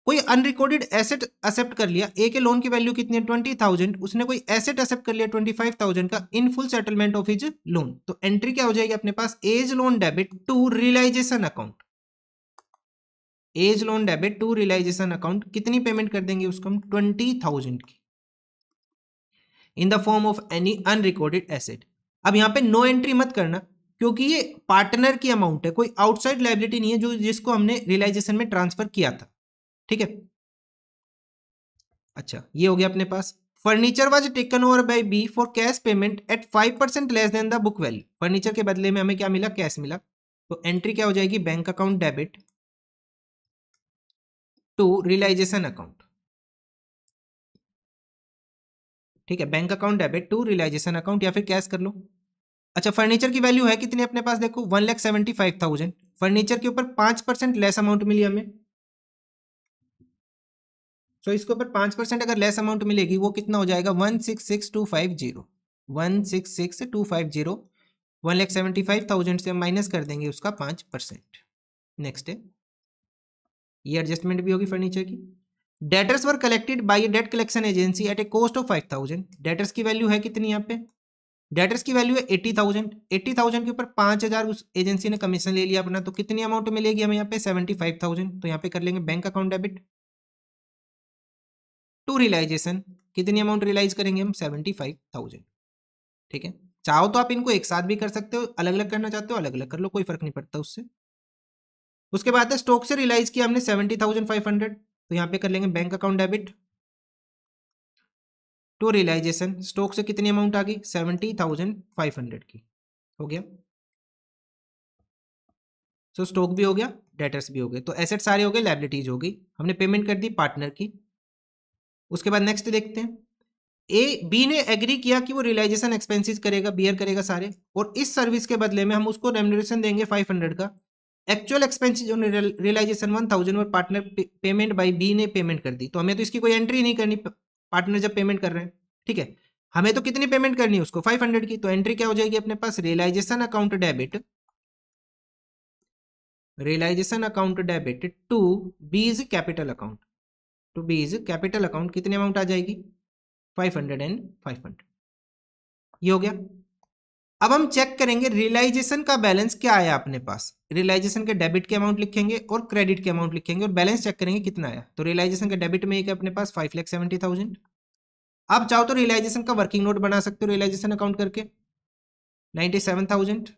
कोई अनरिकॉर्डेड एसेट एक्सेप्ट कर लिया, ए के लोन की वैल्यू कितनी है 20,000, उसने कोई एसेट एक्सेप्ट कर लिया 25,000 का in full settlement of his loan, तो एंट्री क्या हो जाएगी अपने पास, A's loan debit to realisation account, A's loan debit to realisation account, कितनी पेमेंट कर देंगे उसको हम 20,000 की, in the form of any unrecorded asset. अब यहां पे नो एंट्री मत करना, क्योंकि ये पार्टनर की अमाउंट है, कोई आउटसाइड लायबिलिटी नहीं है जो जिसको हमने रियलाइजेशन में ट्रांसफर किया था। ठीक है, अच्छा ये हो गया अपने पास। Furniture was taken over by B for cash payment at 5% less than the book value, furniture के बदले में हमें क्या मिला, कैश मिला, तो एंट्री क्या हो जाएगी, bank account debit to realisation account. ठीक है, bank account debit to realisation account, या फिर कैश कर लो। अच्छा, फर्नीचर की वैल्यू है कितनी अपने पास, देखो 1,75,000, फर्नीचर के ऊपर 5% लेस अमाउंट मिली हमें, सो इसके ऊपर 5% अगर लेस अमाउंट मिलेगी, वो कितना हो जाएगा, 166,250, 166,250, 1,75,000 से हम माइनस कर देंगे उसका 5%। नेक्स्ट है, ये एडजस्टमेंट भी होगी फर्नीचर की। Debtors were collected by debt collection agency at a cost of 5,000, debtors की वैल्यू है कितनी यहाँ पे, डेटर्स की वैल्यू है 80,000, 80,000 के ऊपर 5,000 उस एजेंसी ने कमीशन ले लिया अपना, तो कितनी अमाउंट मिलेगी हमें यहाँ पे 75,000, तो यहाँ पे कर लेंगे bank account debit to realisation, कितनी अमाउंट रियलाइज करेंगे हम 75,000। ठीक है, चाहो तो आप इनको एक साथ भी कर सकते हो, अलग अलग करना चाहते हो अलग अलग कर लो, कोई फर्क नहीं पड़ता उससे। उसके बाद है स्टॉक से रियलाइज किया हमने 70,500, तो यहाँ पे कर लेंगे bank account debit to realisation, stock से कितनी अमाउंट आ गई 70,500 की, हो गया। सो स्टॉक भी हो गया, डेटर्स भी हो गए, तो एसेट सारे हो गए, लायबिलिटीज हो गई, हमने पेमेंट कर दी पार्टनर की। उसके बाद नेक्स्ट देखते हैं, ए बी ने एग्री किया कि वो रियलाइजेशन एक्सपेंसेस करेगा, बियर करेगा सारे, और इस सर्विस के बदले में हम उसको रेम्यूनरेशन देंगे 500 का, एक्चुअल एक्सपेंसेस ऑन रियलाइजेशन 1,000 और पार्टनर पेमेंट बाय बी ने पेमेंट कर दी, तो हमें तो इसकी कोई एंट्री नहीं करनी, पार्टनर जब पेमेंट कर रहे हैं। ठीक है, हमें तो कितनी पेमेंट करनी है उसको 500 की, तो एंट्री क्या हो जाएगी अपने पास, realisation account debit, realisation account debit to B's capital account, to B's capital account, कितनी अमाउंट आ जाएगी 500 एंड 500, ये हो गया। अब हम चेक करेंगे रियलाइजेशन का बैलेंस क्या आया अपने पास, रियलाइजेशन के डेबिट के अमाउंट लिखेंगे और क्रेडिट के अमाउंट लिखेंगे और बैलेंस चेक करेंगे कितना आया, तो रियलाइजेशन के डेबिट में एक है अपने पास 5,70,000, आप चाहो तो रियलाइजेशन का वर्किंग नोट बना सकते हो रियलाइजेशन अकाउंट करके 97,000,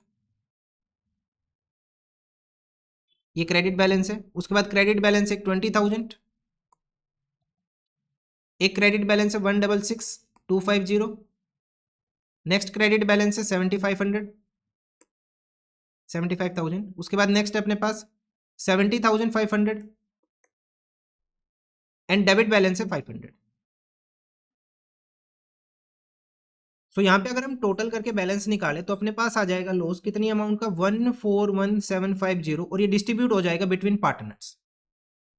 ये क्रेडिट बैलेंस है। उसके बाद क्रेडिट बैलेंस एक 20,000, एक क्रेडिट बैलेंस है 166,250, नेक्स्ट क्रेडिट बैलेंस है 75,000, उसके बाद नेक्स्ट है अपने पास 70,500 एंड डेबिट बैलेंस है 500। सो यहाँ पे अगर हम टोटल करके बैलेंस निकाले तो अपने पास आ जाएगा लॉस कितनी अमाउंट का 141,750, और ये डिस्ट्रीब्यूट हो जाएगा बिटवीन पार्टनर्स।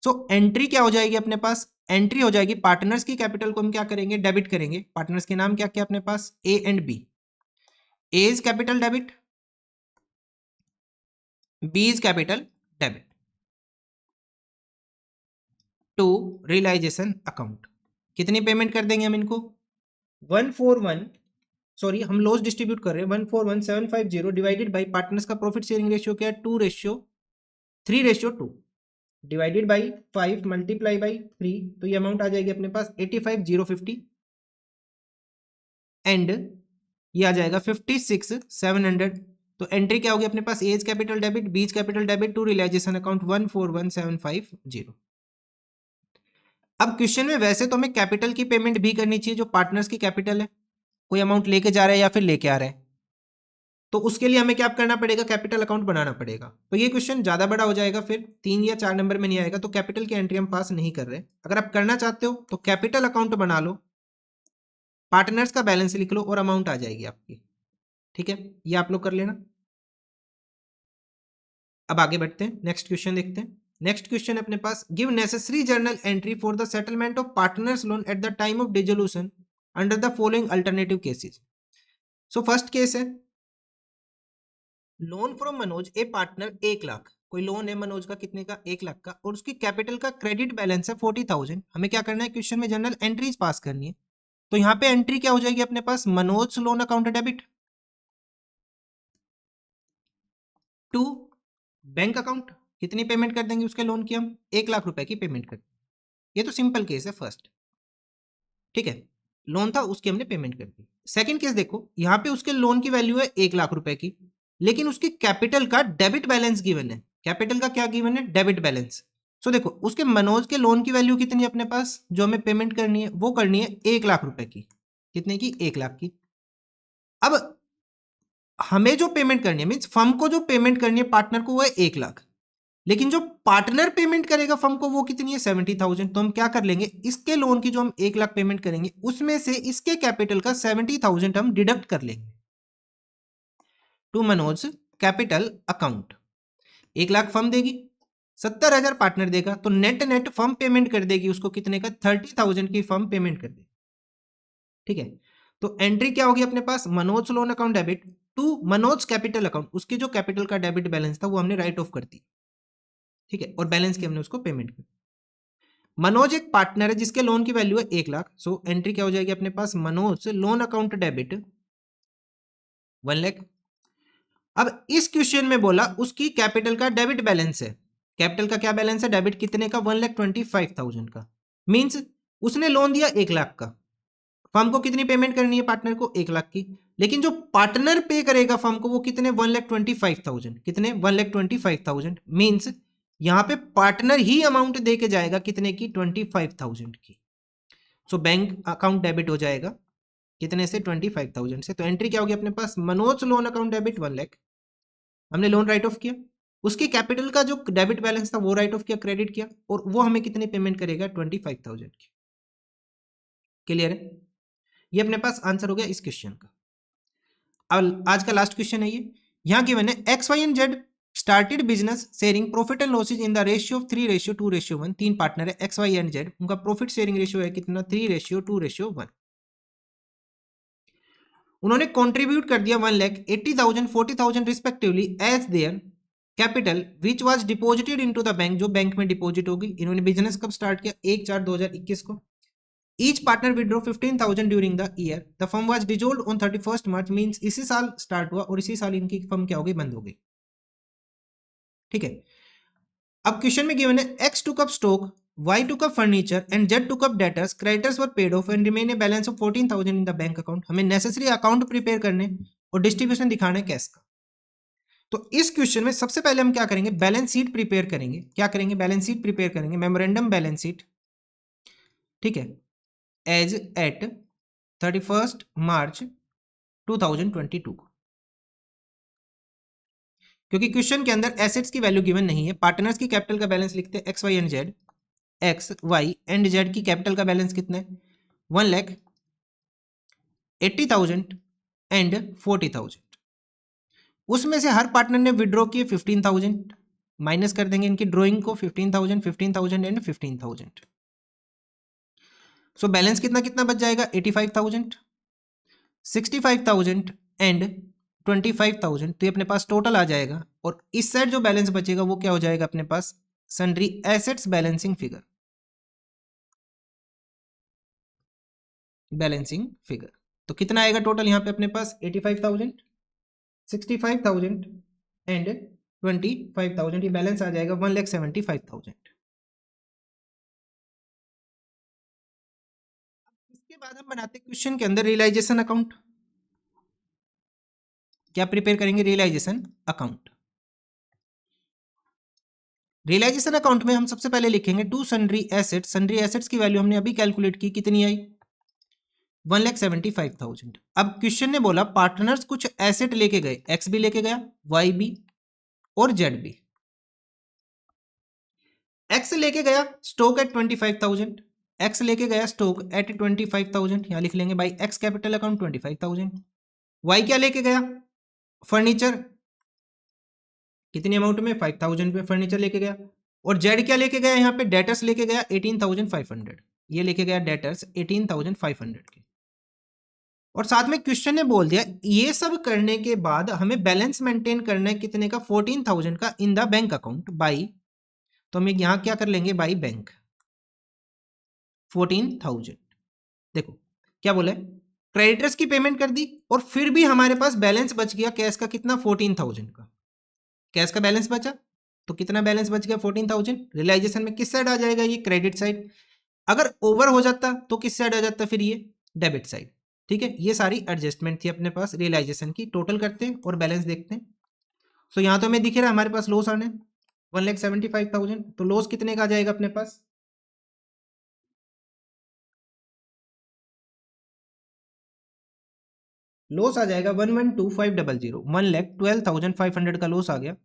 सो एंट्री क्या हो जाएगी अपने पास, एंट्री हो जाएगी पार्टनर्स की कैपिटल को हम क्या करेंगे, डेबिट करेंगे। पार्टनर्स के नाम क्या क्या अपने पास, A and B, A is capital debit, B is capital debit to realisation account, कितनी पेमेंट कर देंगे हम इनको 141, सॉरी हम लॉस डिस्ट्रीब्यूट कर रहे हैं 141,750 डिवाइडेड बाई पार्टनर्स का प्रॉफिट शेयरिंग रेशियो क्या है 2:3:2 डिवाइडेड बाई 5 मल्टीप्लाई बाई 3, तो ये अमाउंट आ जाएगी अपने पास 85,050 एंड ये आ जाएगा 56,700। तो एंट्री क्या होगी अपने पास, A's capital debit, B's capital debit to realisation account 141750। अब क्वेश्चन में वैसे तो हमें कैपिटल की पेमेंट भी करनी चाहिए जो पार्टनर्स की कैपिटल है, कोई अमाउंट लेके जा रहा है या फिर लेके आ रहा है, तो उसके लिए हमें क्या करना पड़ेगा, कैपिटल अकाउंट बनाना पड़ेगा। तो ये क्वेश्चन ज्यादा बड़ा हो जाएगा, फिर 3 या 4 नंबर में नहीं आएगा, तो कैपिटल की एंट्री हम पास नहीं कर रहे। अगर आप करना चाहते हो तो कैपिटल अकाउंट बना लो, पार्टनर्स का बैलेंस लिख लो और अमाउंट आ जाएगी आपकी। ठीक है, ये आप लोग कर लेना। अब आगे बढ़ते हैं, नेक्स्ट क्वेश्चन देखते हैं। नेक्स्ट क्वेश्चन अपने पास, give necessary journal entry for the settlement of partners loan at the time of dissolution under the following alternative cases. So first case है, loan from Manoj a partner 1 lakh, कोई loan है मनोज का कितने का, 1 लाख का, और उसकी कैपिटल का क्रेडिट बैलेंस है 40,000। हमें क्या करना है, क्वेश्चन में जनरल एंट्रीज पास करनी है। तो यहाँ पे एंट्री क्या हो जाएगी अपने पास, Manoj loan account debit to bank account, कितनी पेमेंट कर देंगे उसके लोन की, हम 1 लाख रुपए की पेमेंट कर देंगे। ये तो सिंपल केस है फर्स्ट। ठीक है, लोन था उसकी हमने पेमेंट कर दी। सेकंड केस देखो, यहाँ पे उसके लोन की वैल्यू है 1 लाख रुपए की, लेकिन उसकी कैपिटल का डेबिट बैलेंस गिवन है। कैपिटल का क्या गिवन है, डेबिट बैलेंस। सो देखो, उसके मनोज के लोन की वैल्यू कितनी है अपने पास, जो हमें पेमेंट करनी है वो करनी है 1 लाख रुपए की। कितने की, 1 लाख की। अब हमें जो पेमेंट करनी है, मीन्स फर्म को जो पेमेंट करनी है पार्टनर को, वो है 1 लाख, लेकिन जो पार्टनर पेमेंट करेगा फर्म को वो कितनी है, 70,000। तो हम क्या कर लेंगे, इसके लोन की जो हम 1 लाख पेमेंट करेंगे उसमें से इसके कैपिटल का 70,000 हम डिडक्ट कर लेंगे to Manoj capital account. 1 lakh firm देगी, 70,000 पार्टनर देगा, तो नेट नेट फर्म पेमेंट कर देगी उसको कितने का, 30,000 की फर्म पेमेंट कर देगी। ठीक है, तो एंट्री क्या होगी अपने पास, Manoj loan account debit to Manoj capital account, उसकी जो कैपिटल का डेबिट बैलेंस था वो हमने राइट ऑफ कर दी। ठीक है, और बैलेंस की हमने उसको पेमेंट कर। मनोज एक पार्टनर है जिसके लोन की वैल्यू है 1 लाख। सो एंट्री क्या हो जाएगी अपने पास, Manoj loan account debit 1 lakh. अब इस क्वेश्चन में बोला उसकी कैपिटल का डेबिट बैलेंस है, कैपिटल का क्या बैलेंस है, डेबिट कितने का, 1,25,000 का। मींस उसने लोन दिया 1 लाख का, फर्म को कितनी पेमेंट करनी है, पार्टनर को 1 लाख की, लेकिन जो पार्टनर पे करेगा फर्म को वो कितने, 1,25,000, कितने, 1,25,000। मींस यहां पे पार्टनर ही अमाउंट दे के जाएगा कितने की, 25,000 की। सो बैंक अकाउंट डेबिट हो जाएगा कितने से, 25,000 से। तो एंट्री क्या होगी अपने पास, Manoj loan account debit 1 lakh, हमने लोन राइट ऑफ किया, उसकी कैपिटल का जो डेबिट बैलेंस था वो राइट ऑफ किया, क्रेडिट किया, और वो हमें कितनी पेमेंट करेगा, 25,000 की। क्लियर है, ये अपने पास आंसर हो गया इस क्वेश्चन का। अब आज का लास्ट क्वेश्चन है ये, यहां गिवन है X Y and Z started business sharing profit and losses in the ratio of 3:2:1। 3 partner है एक्स वाई एंड जेड, उनका प्रॉफिट शेयरिंग रेशियो है कितना, 3:2:1। उन्होंने कंट्रीब्यूट कर दिया 1,80,000 40,000 respectively as their capital which was deposited into the bank, जो bank में deposit होगी। इन्होंने बिजनेस कब स्टार्ट किया, 1/4/2021 को। Each partner withdraw 15,000 during the year, the firm was dissolved on 31 March. Means इसी साल स्टार्ट हुआ और इसी साल इनकी फर्म क्या हो गई, बंद हो गई। ठीक है, अब क्वेश्चन में गिवन है x took up stock, Y took up furniture and Z took up debtors. Creditors were paid off and remain a balance of 14,000 in the bank account. हमें नेसेसरी अकाउंट प्रिपेयर करने और distribution दिखाना है cash का। तो इस question में सबसे पहले हम क्या करेंगे, बैलेंस शीट प्रिपेयर करेंगे। क्या करेंगे, बैलेंस शीट प्रिपेयर करेंगे, मेमोरेंडम बैलेंस शीट। ठीक है, एज एट 31 मार्च 2022 को, क्योंकि क्वेश्चन के अंदर एसेट्स की वैल्यू गिवन नहीं है। पार्टनर्स की कैपिटल का बैलेंस लिखते हैं X Y and Z. X Y and Z की कैपिटल का बैलेंस कितना है, 1,80,000 एंड 40,000। उसमें से हर पार्टनर ने विड्रॉ किए 15,000, माइनस कर देंगे इनकी ड्रॉइंग को, 15,000 15,000 एंड 15,000। सो बैलेंस कितना कितना बच जाएगा, 85,000 65,000 एंड 25,000। तो ये अपने पास टोटल आ जाएगा, और इस साइड जो बैलेंस बचेगा वो क्या हो जाएगा अपने पास, sundry assets balancing figure, balancing figure. तो कितना आएगा टोटल यहाँ पे अपने पास, 85,000 65,000 एंड 25,000। ये बैलेंस आ जाएगा 1,75,000। इसके उसके बाद हम बनाते हैं क्वेश्चन के अंदर रियलाइजेशन अकाउंट। क्या प्रिपेयर करेंगे? Realisation account. रियलाइजेशन अकाउंट में हम सबसे पहले लिखेंगे to sundry assets. Sundry assets की वैल्यू हमने अभी कैलकुलेट की, कितनी आई? 1,75,000। अब क्वेश्चन ने बोला पार्टनर्स कुछ एसेट लेके गए, एक्स भी लेके गया, वाई भी और जेड भी। एक्स लेके गया स्टॉक एट 25,000, एक्स लेके गया स्टॉक एट 25,000, यहां लिख लेंगे by X capital account 25,000। Y क्या लेके गया? फर्नीचर, कितनी अमाउंट में? 5,000 पे फर्नीचर लेके गया। और जेड क्या लेके गया? यहाँ पे डेटर्स लेके गया 18,500, ये लेके गया डेटर्स 18,500 के। और साथ में क्वेश्चन ने बोल दिया ये सब करने के बाद हमें बैलेंस मेंटेन करना है कितने का? 14,000 का in the bank account by, तो हम यहां क्या कर लेंगे? By bank 14,000। देखो क्या बोला है, क्रेडिटर्स की पेमेंट कर दी और फिर भी हमारे पास बैलेंस बच गया कैश का, कितना? 14,000 का कैश का बैलेंस बचा। तो कितना बैलेंस बच गया? 14,000। रियलाइजेशन में किस साइड आ जाएगा? ये क्रेडिट साइड। अगर ओवर हो जाता तो किस साइड आ जाता? फिर ये डेबिट साइड। ठीक है, ये सारी एडजस्टमेंट थी अपने पास रियलाइजेशन की। टोटल करते हैं और बैलेंस देखते हैं। सो यहां तो हमें दिख रहा है हमारे पास लॉस आने 1,75,000, तो लॉस कितने का आ जाएगा अपने पास? लॉस आ जाएगा 1,12,500, 1,12,500 का लॉस आ गया।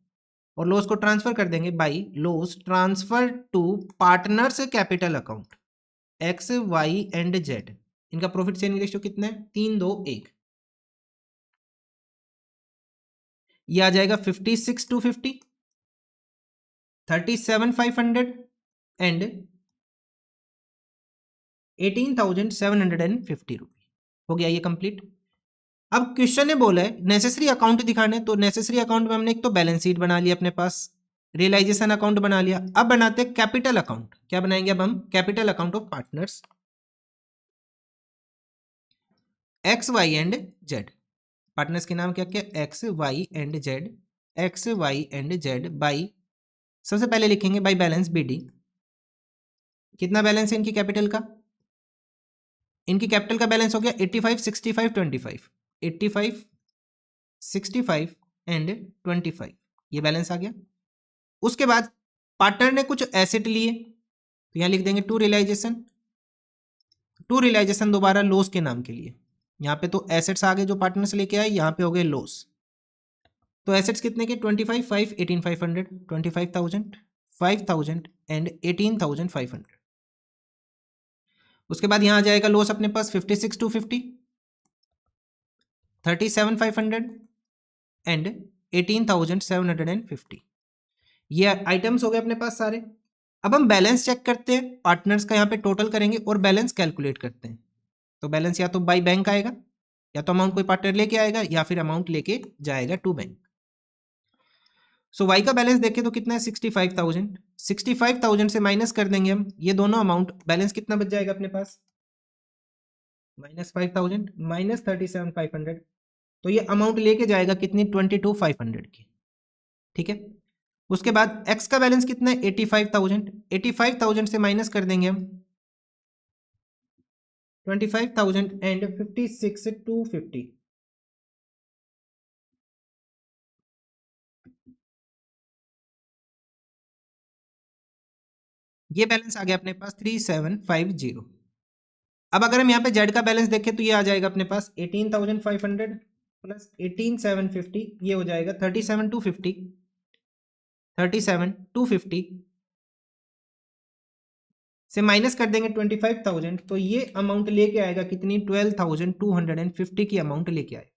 और लॉस को ट्रांसफर कर देंगे by loss transfer to partners capital account X Y and Z. इनका प्रॉफिट शेयरिंग रेशियो कितना है? 3-2-1। ये आ जाएगा 56,250, 37,500 एंड 18,750 रुपये। हो गया ये कंप्लीट। अब क्वेश्चन ने बोला है नेसेसरी अकाउंट दिखाने, तो नेसेसरी अकाउंट में हमने एक तो बैलेंस शीट बना लिया अपने पास, रियलाइजेशन अकाउंट बना लिया। अब बनाते हैं कैपिटल अकाउंट। क्या बनाएंगे अब हम? Capital account of partners X Y and Z. Partners के नाम क्या क्या? X Y and Z, X Y and Z by, सबसे पहले लिखेंगे बाई बैलेंस बीडी। कितना बैलेंस है इनकी कैपिटल का? इनकी कैपिटल का बैलेंस हो गया 85, 65, 25, 85, 65 एंड 25, ये बैलेंस आ गया। उसके बाद पार्टनर ने कुछ एसेट लिए, तो यहां लिख देंगे टू रियलाइजेशन। टू रियलाइजेशन दोबारा लॉस के नाम के लिए, यहाँ पे तो एसेट्स आ गए जो पार्टनर्स लेके आए, यहाँ पे हो गए लॉस। तो एसेट्स कितने के? 25, 5, 18,500, 25,000, 5,000 एंड 18,500। उसके बाद यहाँ आ जाएगा लॉस अपने पास 56,250, 37,500 एंड 18,750। ये आइटम्स हो गए अपने पास सारे। अब हम बैलेंस चेक करते हैं, पार्टनर्स का यहाँ पे टोटल करेंगे और बैलेंस कैलकुलेट करते हैं। तो बैलेंस या तो बाई बैंक आएगा, या तो अमाउंट कोई पार्टनर लेके आएगा, या फिर अमाउंट लेके जाएगा टू बैंक। सो वाई का बैलेंस देखें तो कितना है? 65,000। 65,000 से माइनस कर देंगे हम ये दोनों अमाउंट, बैलेंस कितना बच जाएगा अपने पास? -5,000 माइनस 37,500। तो ये अमाउंट लेके जाएगा कितनी? 22,500 की। ठीक है, उसके बाद एक्स का बैलेंस कितना है? 85,000। 85,000 से माइनस कर देंगे हम 25,000 एंड 56,250। ये बैलेंस आ गया अपने पास 3,750। अब अगर हम यहाँ पे जेड का बैलेंस देखें तो ये आ जाएगा अपने पास 18,500 प्लस 18,750, ये हो जाएगा 37,250। 37,250 से माइनस कर देंगे 25,000, तो ये अमाउंट लेके आएगा कितनी? 12,250 की अमाउंट लेके आए।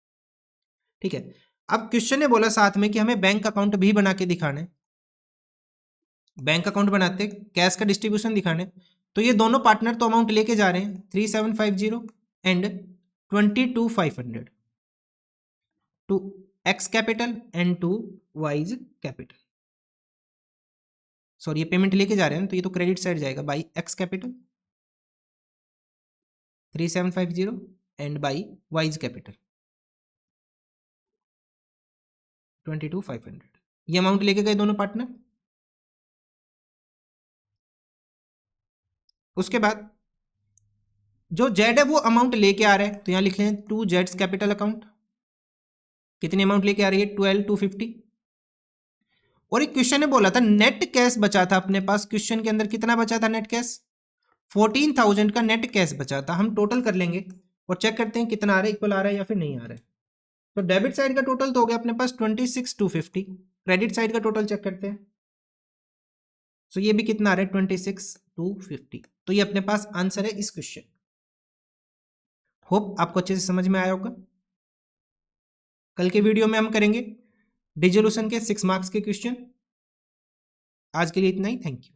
ठीक है, अब क्वेश्चन ने बोला साथ में कि हमें बैंक अकाउंट भी बना के दिखाने। बैंक अकाउंट बनाते, कैश का डिस्ट्रीब्यूशन दिखाने। तो ये दोनों पार्टनर तो अमाउंट लेके जा रहे हैं 3,750 and 22,500 to X capital and to Y's capital. Sorry, ये पेमेंट लेके जा रहे हैं तो ये तो क्रेडिट साइड जाएगा by X capital 3,750 and by Y's capital 22,500। ये अमाउंट लेके गए दोनों पार्टनर। उसके बाद जो जेड है वो अमाउंट लेके आ रहा है, तो यहां लिख लें टू जेड्स कैपिटल अकाउंट। कितनी अमाउंट लेके आ रही है? 12,250। और एक क्वेश्चन ने बोला था नेट कैश बचा था अपने पास, क्वेश्चन के अंदर कितना बचा था नेट कैश? 14,000 का नेट कैश बचा था। हम टोटल कर लेंगे और चेक करते हैं कितना आ रहा है, इक्वल आ रहा है या फिर नहीं आ रहा है। तो डेबिट साइड का टोटल तो हो गया अपने पास 26,250। क्रेडिट साइड का टोटल चेक करते हैं, तो ये भी कितना आ रहा है? 26,250। तो ये अपने पास आंसर है इस क्वेश्चन। होप आपको अच्छे से समझ में आया होगा। कल के वीडियो में हम करेंगे डिसोल्यूशन के 6 मार्क्स के क्वेश्चन। आज के लिए इतना ही, थैंक यू।